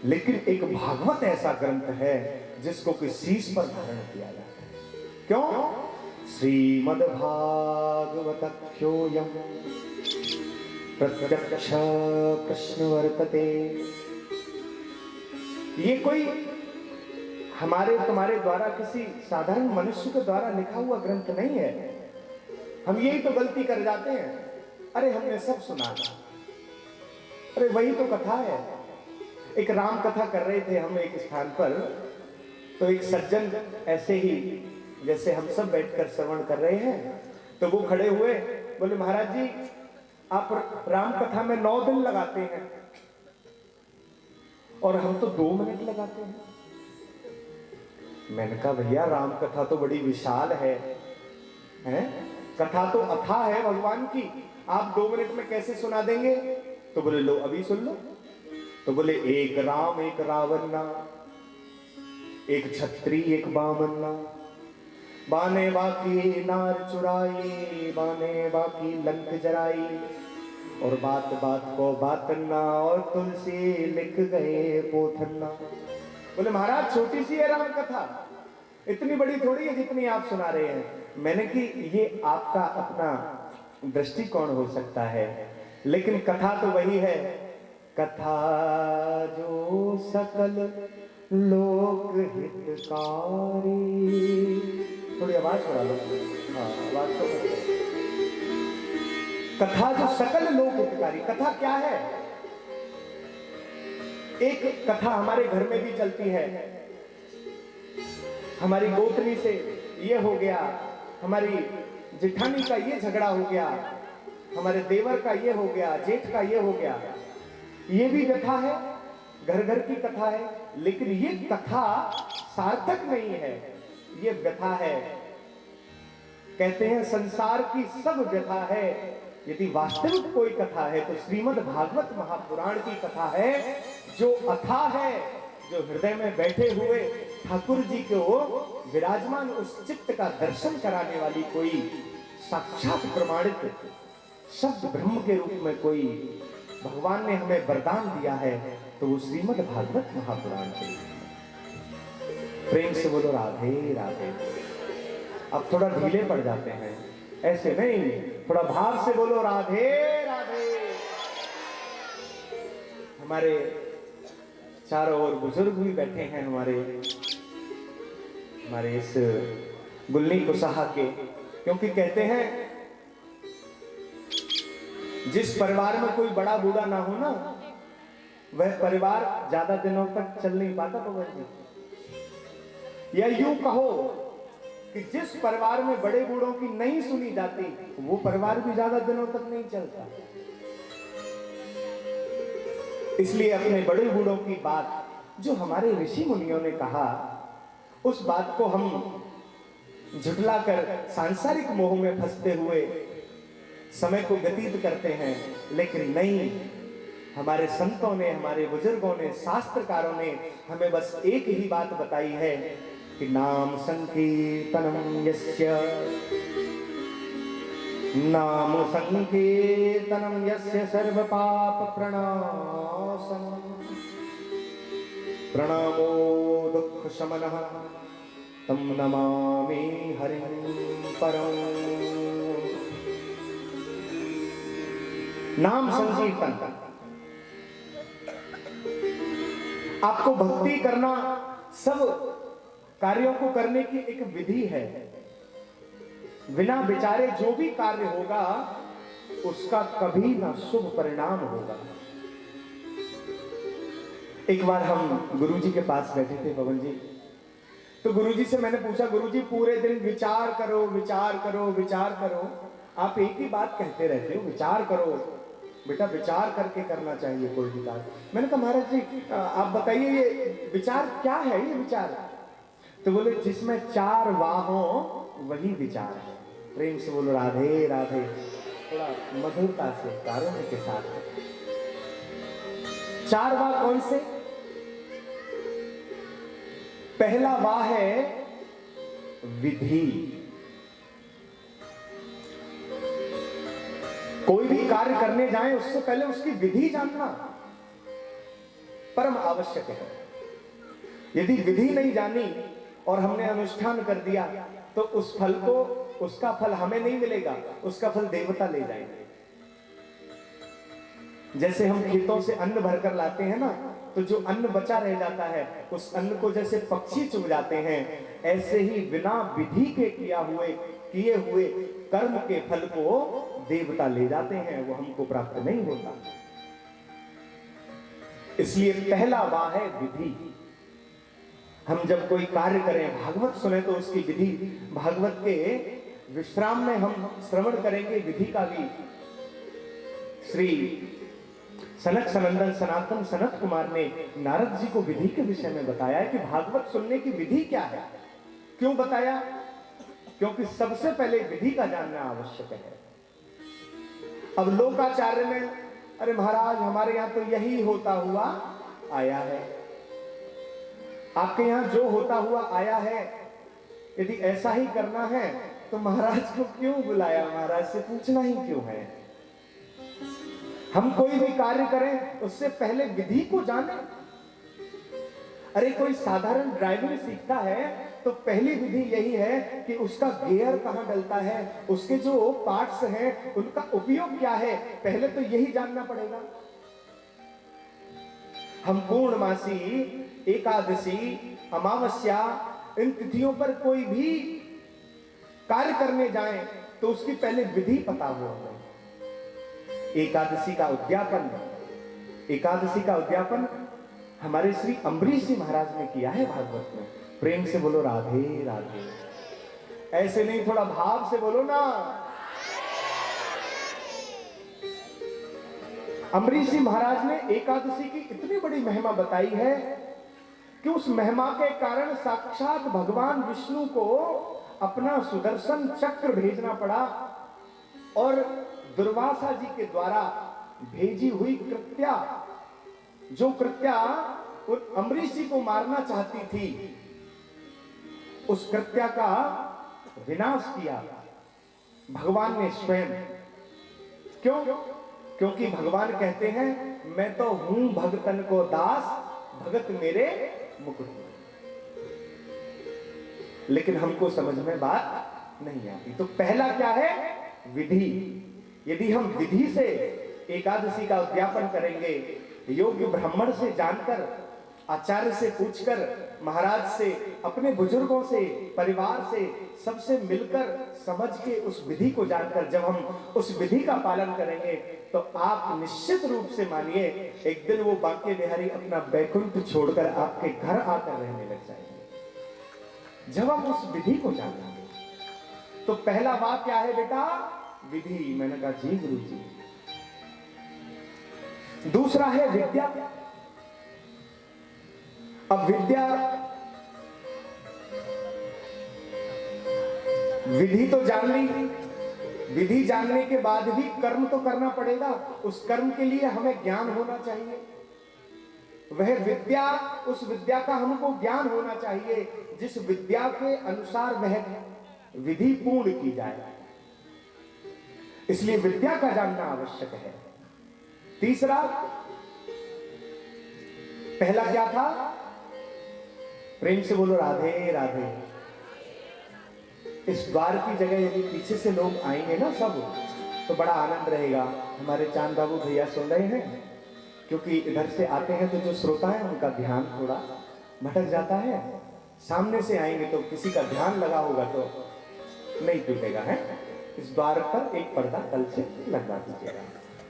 लेकिन एक भागवत ऐसा ग्रंथ है जिसको कि शीश पर धारण किया जाता है। क्यों? श्रीमद् भागवतख्योऽयं प्रत्यक्ष कृष्ण वर्तते। ये कोई हमारे तुम्हारे द्वारा, किसी साधारण मनुष्य के द्वारा लिखा हुआ ग्रंथ नहीं है। हम यही तो गलती कर जाते हैं, अरे हमने सब सुना, अरे वही तो कथा है। एक राम कथा कर रहे थे हम एक स्थान पर, तो एक सज्जन ऐसे ही जैसे हम सब बैठकर श्रवण कर रहे हैं, तो वो खड़े हुए, बोले महाराज जी आप राम कथा में 9 दिन लगाते हैं और हम तो 2 मिनट लगाते हैं। मैंने कहा भैया राम कथा तो बड़ी विशाल है, कथा तो अथाह है भगवान की, आप 2 मिनट में कैसे सुना देंगे? तो बोले लो अभी सुन लो। तो बोले एक राम एक रावण ना, एक छत्री एक बामन ना, बाने बाकी नार चुराई, बाने बाकी लंक जराई, और बात बात को बातना, और तुलसी लिख गए पोथन्ना। बोले महाराज छोटी सी है राम कथा, इतनी बड़ी थोड़ी है जितनी आप सुना रहे हैं। मैंने कि ये आपका अपना दृष्टिकोण हो सकता है, लेकिन कथा तो वही है। कथा जो सकल लोक हितकारी। थोड़ी आवाज बढ़ा लो। हाँ आवाज तो कथा जो सकल लोक हितकारी। कथा क्या है? एक कथा हमारे घर में भी चलती है। हमारी गोतनी से ये हो गया, हमारी जेठानी का ये झगड़ा हो गया, हमारे देवर का ये हो गया, जेठ का ये हो गया। ये भी व्यथा है, घर घर की कथा है, लेकिन ये कथा सार्थक नहीं है, ये व्यथा है। कहते हैं संसार की सब व्यथा है, यदि वास्तविक कोई कथा है तो श्रीमद् भागवत महापुराण की कथा है, जो अथाह है, जो हृदय में बैठे हुए ठाकुर जी को विराजमान उस चित्त का दर्शन कराने वाली कोई साक्षात प्रमाणित शब्द ब्रह्म के रूप में कोई भगवान ने हमें वरदान दिया है, तो वो श्रीमद् भागवत महापुराण के प्रेम से बोलो राधे राधे। अब थोड़ा ढीले पड़ जाते हैं, ऐसे नहीं, थोड़ा भाव से बोलो राधे राधे। हमारे चारों ओर बुजुर्ग भी बैठे हैं, हमारे इस गुल्ली कुसाहा के, क्योंकि कहते हैं जिस परिवार में कोई बड़ा बूढ़ा ना हो ना, वह परिवार ज्यादा दिनों तक चल नहीं पाता पवन जी। या यूं कहो कि जिस परिवार में बड़े बूढ़ों की नहीं सुनी जाती, वो परिवार भी ज्यादा दिनों तक नहीं चलता। इसलिए अपने बड़े बूढ़ों की बात, जो हमारे ऋषि मुनियों ने कहा, उस बात को हम झुठलाकर सांसारिक मोह में फंसते हुए समय को व्यतीत करते हैं। लेकिन नहीं, हमारे संतों ने, हमारे बुजुर्गों ने, शास्त्रकारों ने हमें बस एक ही बात बताई है कि नाम संकीर्तनम यस्य, नाम संकीर्तनम यस्य सर्व पाप प्रणाशनम, प्रणामो दुख शमनः तम नमामि हरिं परम। नाम संकीर्तन, आपको भक्ति करना सब कार्यों को करने की एक विधि है। बिना विचारे जो भी कार्य होगा उसका कभी ना शुभ परिणाम होगा। एक बार हम गुरुजी के पास बैठे थे पवन जी, तो गुरुजी से मैंने पूछा, गुरुजी पूरे दिन विचार करो विचार करो विचार करो, आप एक ही बात कहते रहते हो, विचार करो। बेटा विचार करके करना चाहिए कोई भी कार्य। मैंने कहा महाराज जी आप बताइए ये विचार क्या है, ये विचार? तो बोले जिसमें चार वाह हो वही विचार है। प्रेम से बोलो राधे राधे, थोड़ा मधुरता से, कारुण्य के साथ। चार वाह कौन से? पहला वाह है विधि। कोई भी कार्य करने जाएं उससे पहले उसकी विधि जानना परम आवश्यक है। यदि विधि नहीं जानी और हमने अनुष्ठान कर दिया तो उस फल को, उसका फल हमें नहीं मिलेगा, उसका फल देवता ले जाएंगे। जैसे हम खेतों से अन्न भरकर लाते हैं ना, तो जो अन्न बचा रह जाता है उस अन्न को जैसे पक्षी चुग जाते हैं, ऐसे ही बिना विधि के किए हुए कर्म के फल को देवता ले जाते हैं, वो हमको प्राप्त नहीं होता। इसलिए पहला वाह है विधि। हम जब कोई कार्य करें, भागवत सुने तो उसकी विधि, भागवत के विश्राम में हम श्रवण करेंगे विधि का भी। श्री सनक सनंदन सनातन सनत कुमार ने नारद जी को विधि के विषय में बताया है कि भागवत सुनने की विधि क्या है। क्यों बताया? क्योंकि सबसे पहले विधि का जानना आवश्यक है। अब लोकाचार्य में, अरे महाराज हमारे यहां तो यही होता हुआ आया है, आपके यहां जो होता हुआ आया है, यदि ऐसा ही करना है तो महाराज को क्यों बुलाया, महाराज से पूछना ही क्यों है। हम कोई भी कार्य करें उससे पहले विधि को जाने। अरे कोई साधारण ड्राइविंग सीखता है तो पहली विधि यही है कि उसका गियर कहां डलता है, उसके जो पार्ट्स हैं उनका उपयोग क्या है, पहले तो यही जानना पड़ेगा। हम पूर्णमासी, एकादशी, अमावस्या, इन तिथियों पर कोई भी कार्य करने जाएं तो उसकी पहले विधि पता हो। एकादशी का उद्यापन हमारे श्री अम्बरीश जी महाराज ने किया है भागवत में। प्रेम से बोलो राधे राधे। ऐसे नहीं, थोड़ा भाव से बोलो ना। अम्बरीश जी महाराज ने एकादशी की इतनी बड़ी महिमा बताई है कि उस महिमा के कारण साक्षात भगवान विष्णु को अपना सुदर्शन चक्र भेजना पड़ा और दुर्वासा जी के द्वारा भेजी हुई कृत्या, जो कृत्या अम्बरीश जी को मारना चाहती थी, उस कृत्या का विनाश किया भगवान ने स्वयं। क्यों? क्योंकि भगवान कहते हैं मैं तो हूं भगतन को दास, भगत मेरे मुकुट। लेकिन हमको समझ में बात नहीं आती। तो पहला क्या है? विधि। यदि हम विधि से एकादशी का उद्यापन करेंगे, योग्य ब्राह्मण से जानकर, आचार्य से पूछकर, महाराज से, अपने बुजुर्गों से, परिवार से, सबसे मिलकर समझ के उस विधि को जानकर जब हम उस विधि का पालन करेंगे तो आप निश्चित रूप से मानिए एक दिन वो बांके बिहारी अपना बैकुंठ छोड़कर आपके घर आकर रहने लग जाएंगे जब हम उस विधि को जानेंगे। तो पहला वाक्य क्या है बेटा? विधि। मैंने कहा जी गुरु जी। दूसरा है विद्या। अब विद्या, विधि तो जान ली, विधि जानने के बाद भी कर्म तो करना पड़ेगा। उस कर्म के लिए हमें ज्ञान होना चाहिए। वह विद्या, उस विद्या का हमको ज्ञान होना चाहिए जिस विद्या के अनुसार वह विधि पूर्ण की जाए। इसलिए विद्या का जानना आवश्यक है। तीसरा, पहला क्या था? प्रेम से बोलो राधे राधे। इस द्वार की जगह यदि पीछे से लोग आएंगे ना सब, तो बड़ा आनंद रहेगा। हमारे चांद बाबू भैया सुन रहे हैं, क्योंकि इधर से आते हैं तो जो श्रोता है उनका ध्यान थोड़ा भटक जाता है। सामने से आएंगे तो किसी का ध्यान लगा होगा तो नहीं टूटेगा है। इस द्वार पर एक पर्दा कल से लगा दीजिएगा।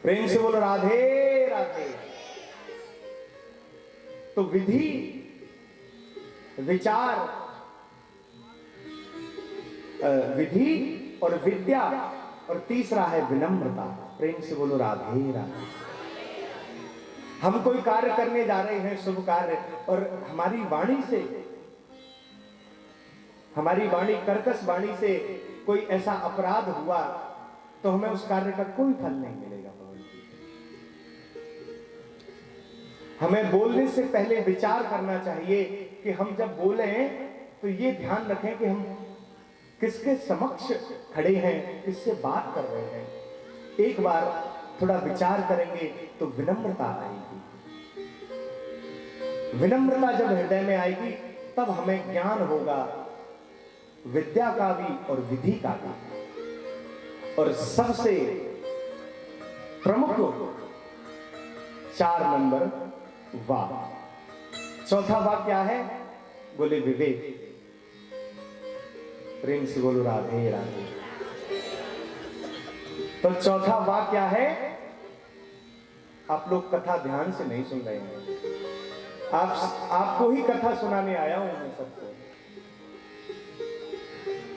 प्रेम से बोलो राधे राधे। तो विधि, विचार, विधि और विद्या, और तीसरा है विनम्रता। प्रेम से बोलो राधे राधे। हम कोई कार्य करने जा रहे हैं, शुभ कार्य, और हमारी वाणी से, हमारी वाणी, कर्कश वाणी से कोई ऐसा अपराध हुआ तो हमें उस कार्य का कोई फल नहीं मिलेगा। हमें बोलने से पहले विचार करना चाहिए कि हम जब बोले तो ये ध्यान रखें कि हम किसके समक्ष खड़े हैं, किससे बात कर रहे हैं। एक बार थोड़ा विचार करेंगे तो विनम्रता आएगी। विनम्रता जब हृदय में आएगी तब हमें ज्ञान होगा, विद्या का भी और विधि का भी। और सबसे प्रमुख 4 नंबर वाक। चौथा वाक क्या है? बोले विवेक। प्रेम से बोलो राधे राधे। तो चौथा वाक क्या है? आप लोग कथा ध्यान से नहीं सुन रहे हैं। आपको ही कथा सुनाने आया हूं मैं सबको।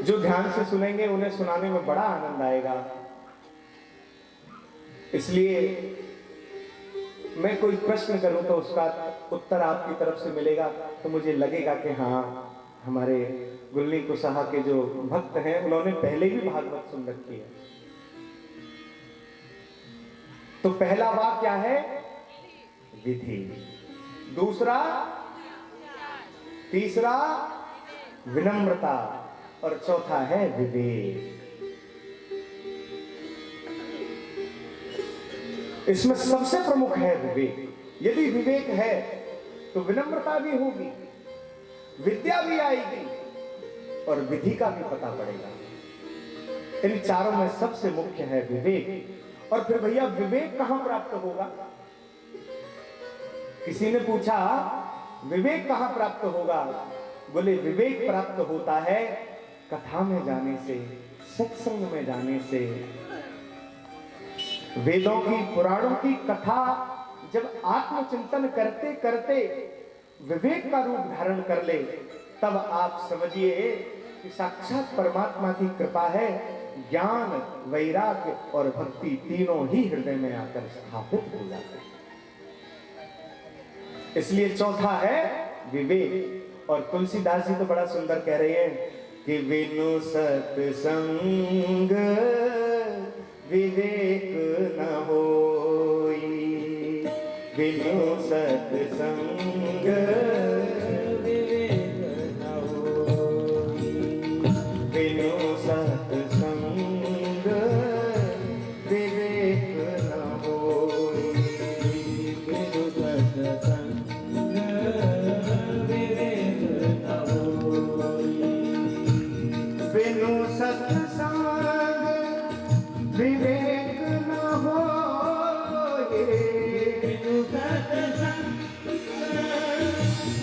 जो ध्यान से सुनेंगे उन्हें सुनाने में बड़ा आनंद आएगा। इसलिए मैं कोई प्रश्न करूं तो उसका उत्तर आपकी तरफ से मिलेगा तो मुझे लगेगा कि हाँ, हमारे गुल्ली कुशाहा के जो भक्त हैं उन्होंने पहले भी भागवत सुन रखी है। तो पहला वाक्य क्या है? विधि। दूसरा, तीसरा विनम्रता, और चौथा है विवेक। इसमें सबसे प्रमुख है विवेक। यदि विवेक है तो विनम्रता भी होगी, विद्या भी आएगी और विधि का भी पता पड़ेगा। इन चारों में सबसे मुख्य है विवेक। और फिर भैया विवेक कहां प्राप्त होगा? किसी ने पूछा विवेक कहां प्राप्त होगा? बोले विवेक प्राप्त होता है कथा में जाने से, सत्संग में जाने से। वेदों की, पुराणों की कथा जब आत्मचिंतन करते करते विवेक का रूप धारण कर ले, तब आप समझिए कि साक्षात परमात्मा की कृपा है, ज्ञान, वैराग्य और भक्ति तीनों ही हृदय में आकर स्थापित हो जाते हैं। इसलिए चौथा है विवेक। और तुलसीदास जी तो बड़ा सुंदर कह रहे हैं कि बिनु सत्संग विवेक न होई, बिनु सत्संग विवेक न होई, बिनु सत्संग विवेक न होई, बिनु सत्संग विवेक न होई, बिनु सत्संग विवेक न होए, बिनु सत्संग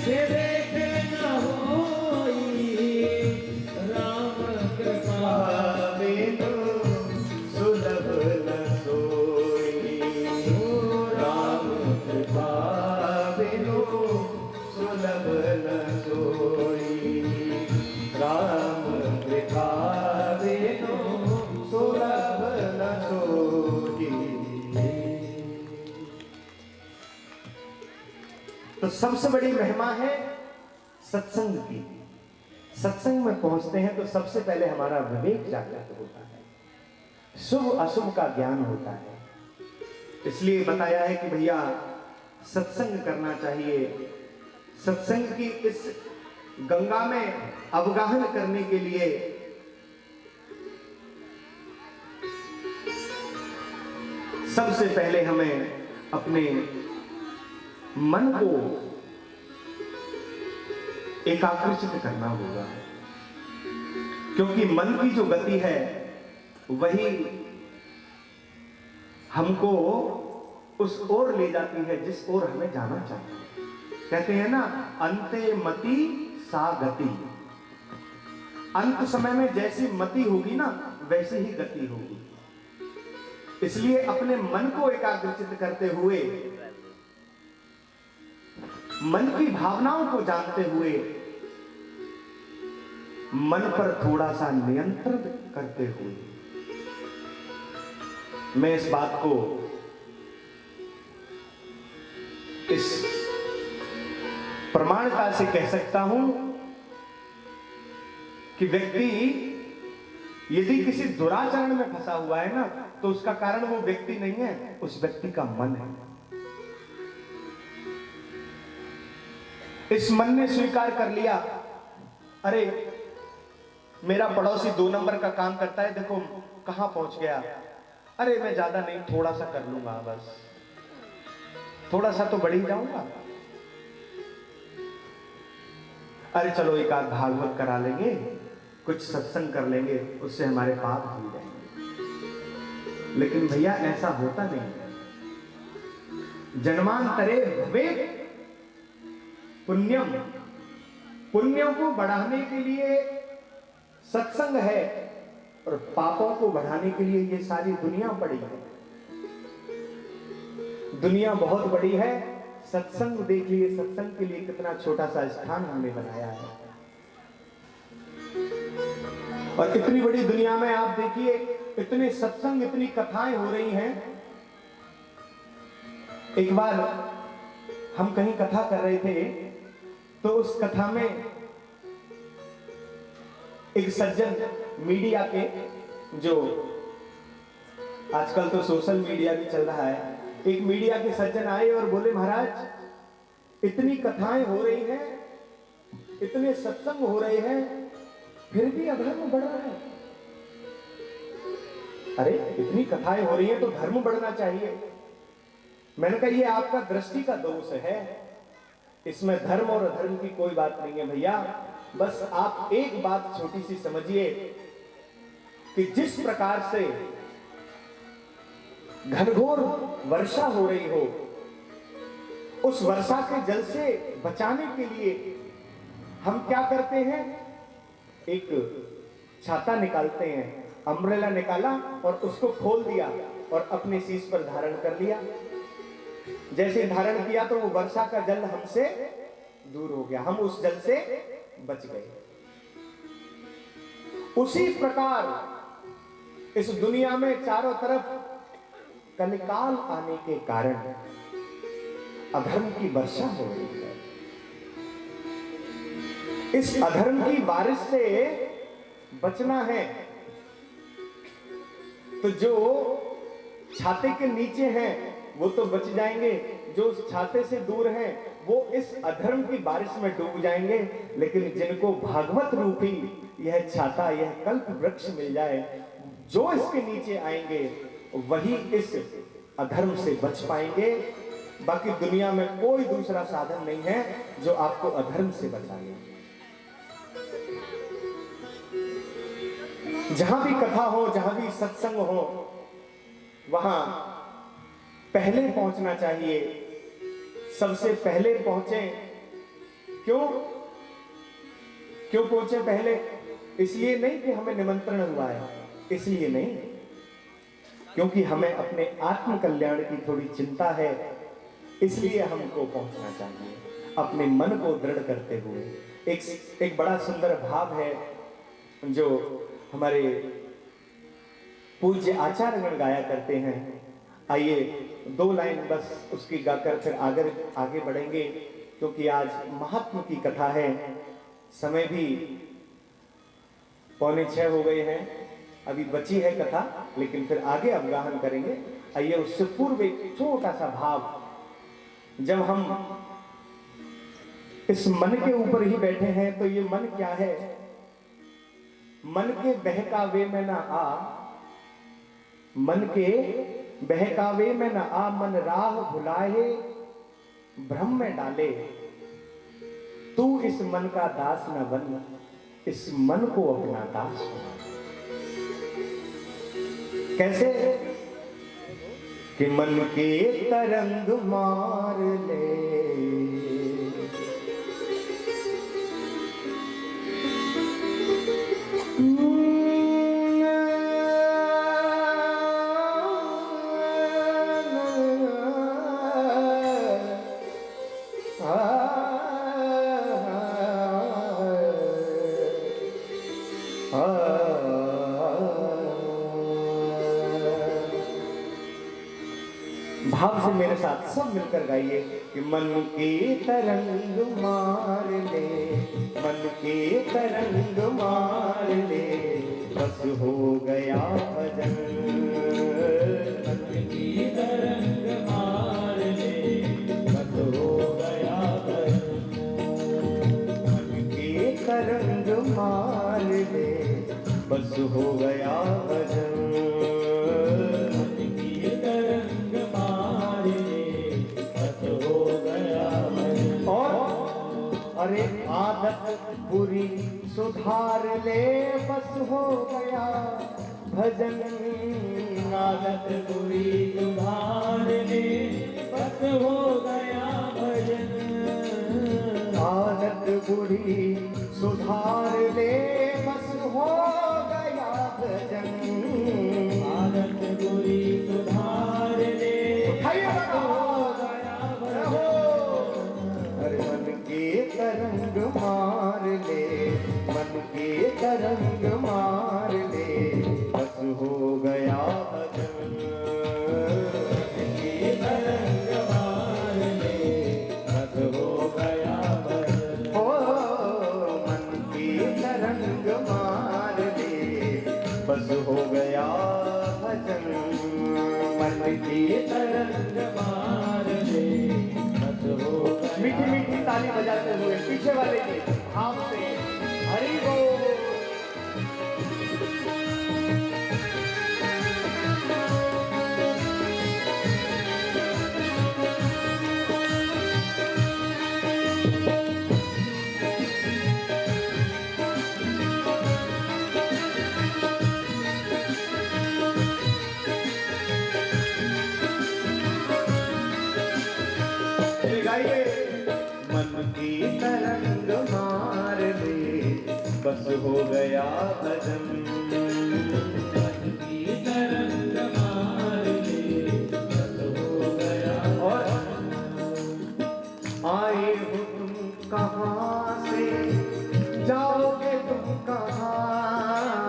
विवेक न होई, राम कृपा बिनु सुलभ न सोई, राम कृपा बिनु सुलभ न सोई, राम कृपा बिनु सुलभ न सोई। तो सबसे बड़ी महिमा है सत्संग की। सत्संग में पहुंचते हैं तो सबसे पहले हमारा विवेक जागृत होता है, शुभ अशुभ का ज्ञान होता है। इसलिए बताया है कि भैया सत्संग करना चाहिए। सत्संग की इस गंगा में अवगाहन करने के लिए सबसे पहले हमें अपने मन को एकाग्रचित करना होगा, क्योंकि मन की जो गति है वही हमको उस ओर ले जाती है जिस ओर हमें जाना चाहिए। कहते हैं ना, अंते मति सा गति। अंत समय में जैसी मति होगी ना वैसी ही गति होगी। इसलिए अपने मन को एकाग्रचित करते हुए, मन की भावनाओं को जानते हुए, मन पर थोड़ा सा नियंत्रण करते हुए, मैं इस बात को इस प्रमाणता से कह सकता हूं कि व्यक्ति यदि किसी दुराचरण में फंसा हुआ है ना, तो उसका कारण वो व्यक्ति नहीं है, उस व्यक्ति का मन है। इस मन ने स्वीकार कर लिया, अरे मेरा पड़ोसी 2 नंबर का काम करता है, देखो कहां पहुंच गया, अरे मैं ज्यादा नहीं, थोड़ा सा कर लूंगा, बस थोड़ा सा तो बढ़ ही जाऊंगा, अरे चलो एक आध भागवत करा लेंगे, कुछ सत्संग कर लेंगे, उससे हमारे पाप धुल जाएंगे। लेकिन भैया ऐसा होता नहीं है। जन्मांतरे भवेत् पुण्यम, पुण्यों को बढ़ाने के लिए सत्संग है और पापों को बढ़ाने के लिए ये सारी दुनिया पड़ी है। दुनिया बहुत बड़ी है, सत्संग देखिए, सत्संग के लिए कितना छोटा सा स्थान हमने बनाया है। और इतनी बड़ी दुनिया में आप देखिए, इतने सत्संग, इतनी कथाएं हो रही हैं। एक बार हम कहीं कथा कर रहे थे, तो उस कथा में एक सज्जन मीडिया के, जो आजकल तो सोशल मीडिया भी चल रहा है, एक मीडिया के सज्जन आए और बोले, महाराज इतनी कथाएं हो रही हैं, इतने सत्संग हो रहे हैं, फिर भी अधर्म बढ़ रहा है। अरे इतनी कथाएं हो रही हैं तो धर्म बढ़ना चाहिए। मैंने कहा ये आपका दृष्टि का दोष है, इसमें धर्म और अधर्म की कोई बात नहीं है भैया। बस आप एक बात छोटी सी समझिए कि जिस प्रकार से घनघोर वर्षा हो रही हो, उस वर्षा के जल से बचाने के लिए हम क्या करते हैं, एक छाता निकालते हैं, अम्ब्रेला निकाला और उसको खोल दिया और अपने शीश पर धारण कर लिया। जैसे धारण किया तो वो वर्षा का जल हमसे दूर हो गया, हम उस जल से बच गए। उसी प्रकार इस दुनिया में चारों तरफ कलिकाल आने के कारण अधर्म की वर्षा हो रही है। इस अधर्म की बारिश से बचना है तो जो छाते के नीचे हैं वो तो बच जाएंगे, जो छाते से दूर हैं वो इस अधर्म की बारिश में डूब जाएंगे। लेकिन जिनको भागवत रूपी यह छाता, यह कल्प वृक्ष मिल जाए, जो इसके नीचे आएंगे वही इस अधर्म से बच पाएंगे। बाकी दुनिया में कोई दूसरा साधन नहीं है जो आपको अधर्म से बचाए। जहां भी कथा हो, जहां भी सत्संग हो, वहां पहले पहुंचना चाहिए, सबसे पहले पहुंचे। क्यों पहुंचे पहले? इसलिए नहीं कि हमें निमंत्रण हुआ है, इसलिए नहीं, क्योंकि हमें अपने आत्म कल्याण की थोड़ी चिंता है, इसलिए हमको पहुंचना चाहिए अपने मन को दृढ़ करते हुए। एक बड़ा सुंदर भाव है जो हमारे पूज्य आचार्यगण गाया करते हैं। आइए 2 लाइन बस उसकी गाकर फिर आगे बढ़ेंगे, क्योंकि आज महात्मा की कथा है। समय भी 5:45 हो गए हैं, अभी बची है कथा, लेकिन फिर आगे अवगाहन करेंगे। आइए उससे पूर्व एक छोटा सा भाव, जब हम इस मन के ऊपर ही बैठे हैं तो ये मन क्या है? मन के बहकावे में ना आ, मन के बहकावे में न आ, मन राह भुलाए भ्रम में डाले। तू इस मन का दास न बन, इस मन को अपना दास बना। कैसे? कि मन के तरंग मार ले, भाव से मेरे साथ सब मिलकर गाइए कि मन के तरंग मार ले, मन के तरंग मार ले, बस हो गया भजन। मन के तरंग मार ले, बस हो गया भजन। मन के तरंग मार ले, बस हो गया भजन। अरे आदत बुरी सुधार ले, बस हो गया भजन। आदत बुरी सुधार ले, बस हो गया भजन। आदत बुरी सुधार ले, बस हो गया भजन। आदत बुरी सुधार ले, बस हो गया भजन। मन के तरंग मार ले, मन के तरंग मार ले, बस हो गया भजन। मन के तरंग मार ले, बस हो गया भजन। ओ मन के तरंग मार ले, बस हो गया भजन। मन के तरंग मार ले, बस हो गया। मीठी मीठी ताली बजाते हुए पीछे वाले की भाव से हरि बोल। मन की तरंग मार ले, बस हो गया भजन। मन की तरंग मार ले, बस हो गया। और आए हो तुम कहां से, जाओगे तुम कहां?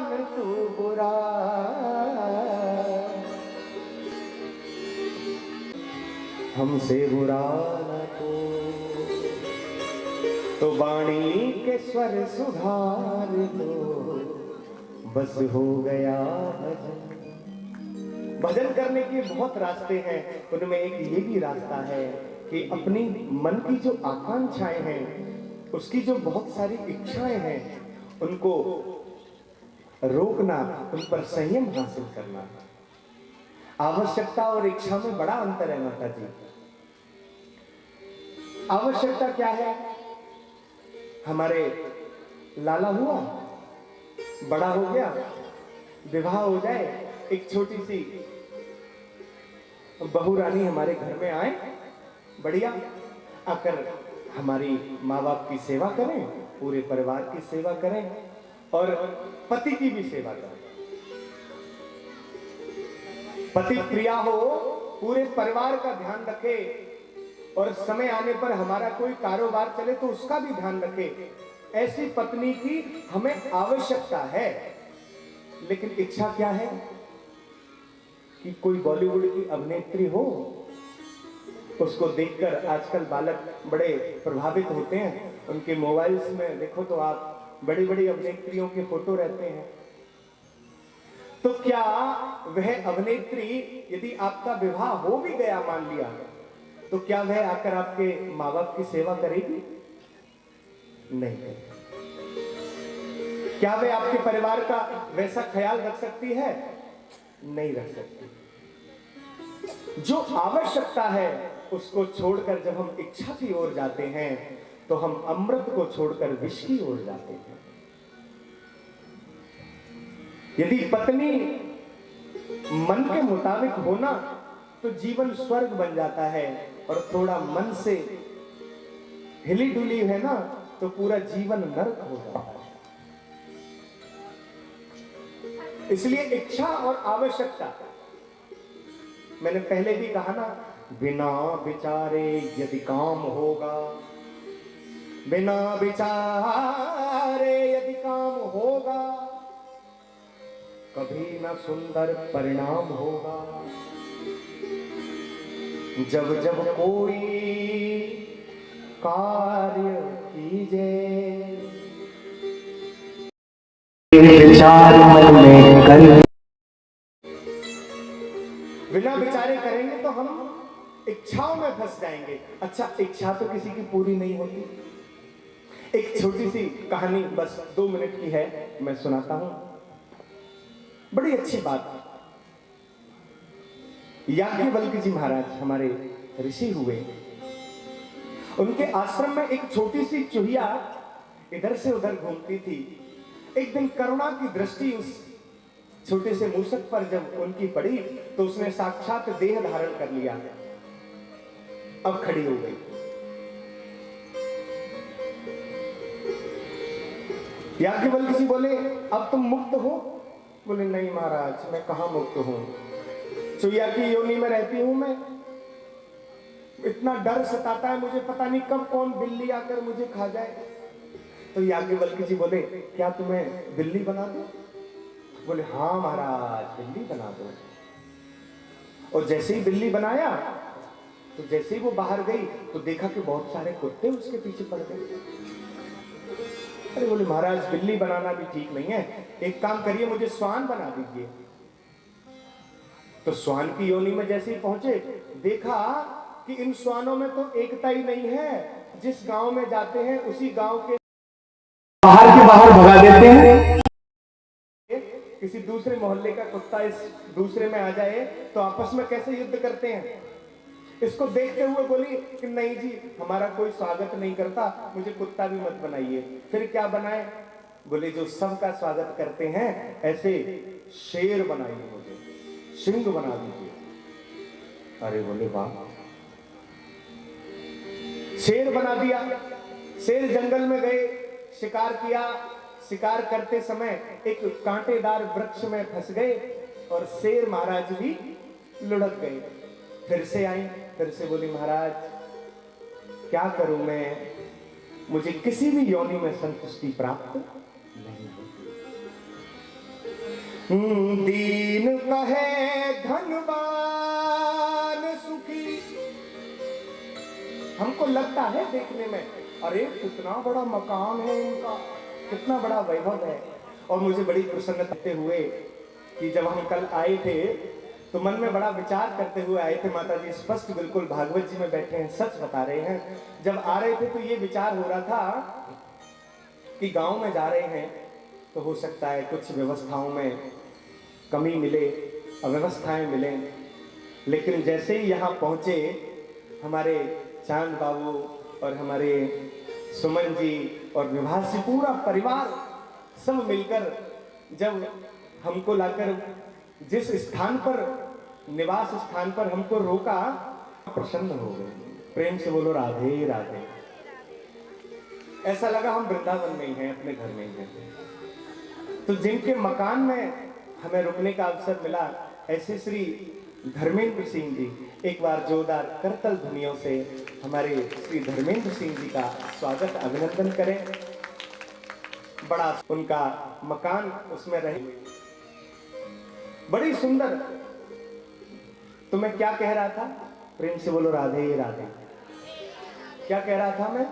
मान तू बुरा, हमसे बुरा न तो वाणी के स्वर सुधार दो, बस हो गया भजन। भजन करने के बहुत रास्ते हैं, उनमें एक ये भी रास्ता है कि अपनी मन की जो आकांक्षाएं हैं, उसकी जो बहुत सारी इच्छाएं हैं, उनको रोकना, उन पर संयम हासिल करना। आवश्यकता और इच्छा में बड़ा अंतर है माता जी। आवश्यकता क्या है? हमारे लाला हुआ, बड़ा हो गया, विवाह हो जाए, एक छोटी सी बहू रानी हमारे घर में आए, बढ़िया, आकर हमारी माँ बाप की सेवा करें, पूरे परिवार की सेवा करें और पति की भी सेवा करें। पति प्रिया हो, पूरे परिवार का ध्यान रखे और समय आने पर हमारा कोई कारोबार चले तो उसका भी ध्यान रखे। ऐसी पत्नी की हमें आवश्यकता है। लेकिन इच्छा क्या है कि कोई बॉलीवुड की अभिनेत्री हो, उसको देखकर आजकल बालक बड़े प्रभावित होते हैं। उनके मोबाइल्स में देखो तो आप बड़ी बड़ी अभिनेत्रियों के फोटो रहते हैं। तो क्या वह अभिनेत्री, यदि आपका विवाह हो भी गया मान लिया, तो क्या वह आकर आपके माँ बाप की सेवा करेगी? नहीं करेगी। क्या वह आपके परिवार का वैसा ख्याल रख सकती है? नहीं रख सकती। जो आवश्यकता है उसको छोड़कर जब हम इच्छा की ओर जाते हैं तो हम अमृत को छोड़कर विष की ओर जाते हैं। यदि पत्नी मन के मुताबिक होना तो जीवन स्वर्ग बन जाता है, और थोड़ा मन से हिली डुली है ना तो पूरा जीवन नरक हो जाता है। इसलिए इच्छा और आवश्यकता, मैंने पहले भी कहा ना, बिना विचारे यदि काम होगा, बिना विचारे यदि काम होगा, कभी ना सुंदर परिणाम होगा। जब जब कोई कार्य कीजिए, विचार मन में कर, बिना विचारे करेंगे तो हम इच्छाओं में फंस जाएंगे। अच्छा, इच्छा तो किसी की पूरी नहीं होती। एक छोटी सी कहानी बस 2 मिनट की है, मैं सुनाता हूं। बड़ी अच्छी बात। याज्ञवल्क्य जी महाराज हमारे ऋषि हुए। उनके आश्रम में एक छोटी सी चूहिया इधर से उधर घूमती थी। एक दिन करुणा की दृष्टि उस छोटे से मूसक पर जब उनकी पड़ी तो उसने साक्षात देह धारण कर लिया। अब खड़ी हो गई। याज्ञवल्क्य जी बोले, अब तुम मुक्त हो? बोले, नहीं महाराज, मैं कहां मुक्त हूं, चूहिया की योनि में रहती हूं मैं। इतना डर सताता है मुझे, पता नहीं कब कौन बिल्ली आकर मुझे खा जाए। तो याज्ञवल्क्य जी बोले, क्या तुम्हें बिल्ली बना दूं? बोले, हाँ महाराज, बिल्ली बना दो। और जैसे ही बिल्ली बनाया तो जैसे ही वो बाहर गई तो देखा कि बहुत सारे कुत्ते उसके पीछे पड़ गए। अरे बोले, महाराज, बिल्ली बनाना भी ठीक नहीं है, एक काम करिए, मुझे श्वान बना दीजिए। तो श्वान की योनि में जैसे ही पहुंचे देखा कि इन श्वानों में तो एकता ही नहीं है। जिस गांव में जाते हैं उसी गांव के बाहर भगा देते हैं। किसी दूसरे मोहल्ले का कुत्ता इस दूसरे में आ जाए तो आपस में कैसे युद्ध करते हैं। इसको देखते हुए बोली कि नहीं जी, हमारा कोई स्वागत नहीं करता, मुझे कुत्ता भी मत बनाइए। फिर क्या बनाए? बोले, जो सबका स्वागत करते हैं ऐसे शेर बनाइए, मुझे सिंह बना दीजिए। अरे बोले, वाह, शेर बना दिया। शेर जंगल में गए, शिकार किया। शिकार करते समय एक कांटेदार वृक्ष में फंस गए और शेर महाराज भी लुढ़क गए। फिर से आई, फिर से बोली, महाराज क्या करूं मैं, मुझे किसी भी योनि में संतुष्टि प्राप्त नहीं होती। दीन कहे धनवान सुखी। हमको लगता है देखने में, अरे कितना बड़ा मकान है इनका, कितना बड़ा वैभव है। और मुझे बड़ी प्रसन्नता होते हुए कि जब हम कल आए थे तो मन में बड़ा विचार करते हुए आए थे। माता जी स्पष्ट बिल्कुल भागवत जी में बैठे हैं, सच बता रहे हैं। जब आ रहे थे तो ये विचार हो रहा था कि गांव में जा रहे हैं तो हो सकता है कुछ व्यवस्थाओं में कमी मिले, अव्यवस्थाएं मिलें, लेकिन जैसे ही यहाँ पहुँचे हमारे चांद बाबू और हमारे सुमन जी और विभास जी, पूरा परिवार सब मिलकर जब हमको लाकर जिस स्थान पर, निवास स्थान पर हमको रोका, प्रसन्न हो गए। प्रेम से बोलो राधे राधे। ऐसा लगा हम वृंदावन में ही हैं, अपने घर में ही हैं। तो जिनके मकान में हमें रुकने का अवसर मिला, ऐसे श्री धर्मेंद्र सिंह जी, एक बार जोरदार करतल ध्वनियों से हमारे श्री धर्मेंद्र सिंह जी का स्वागत, अभिनंदन करें। बड़ा उनका मकान उसमें रहे, बड़ी सुंदर। तो मैं क्या कह रहा था? प्रेम से बोलो राधे राधे। क्या कह रहा था मैं?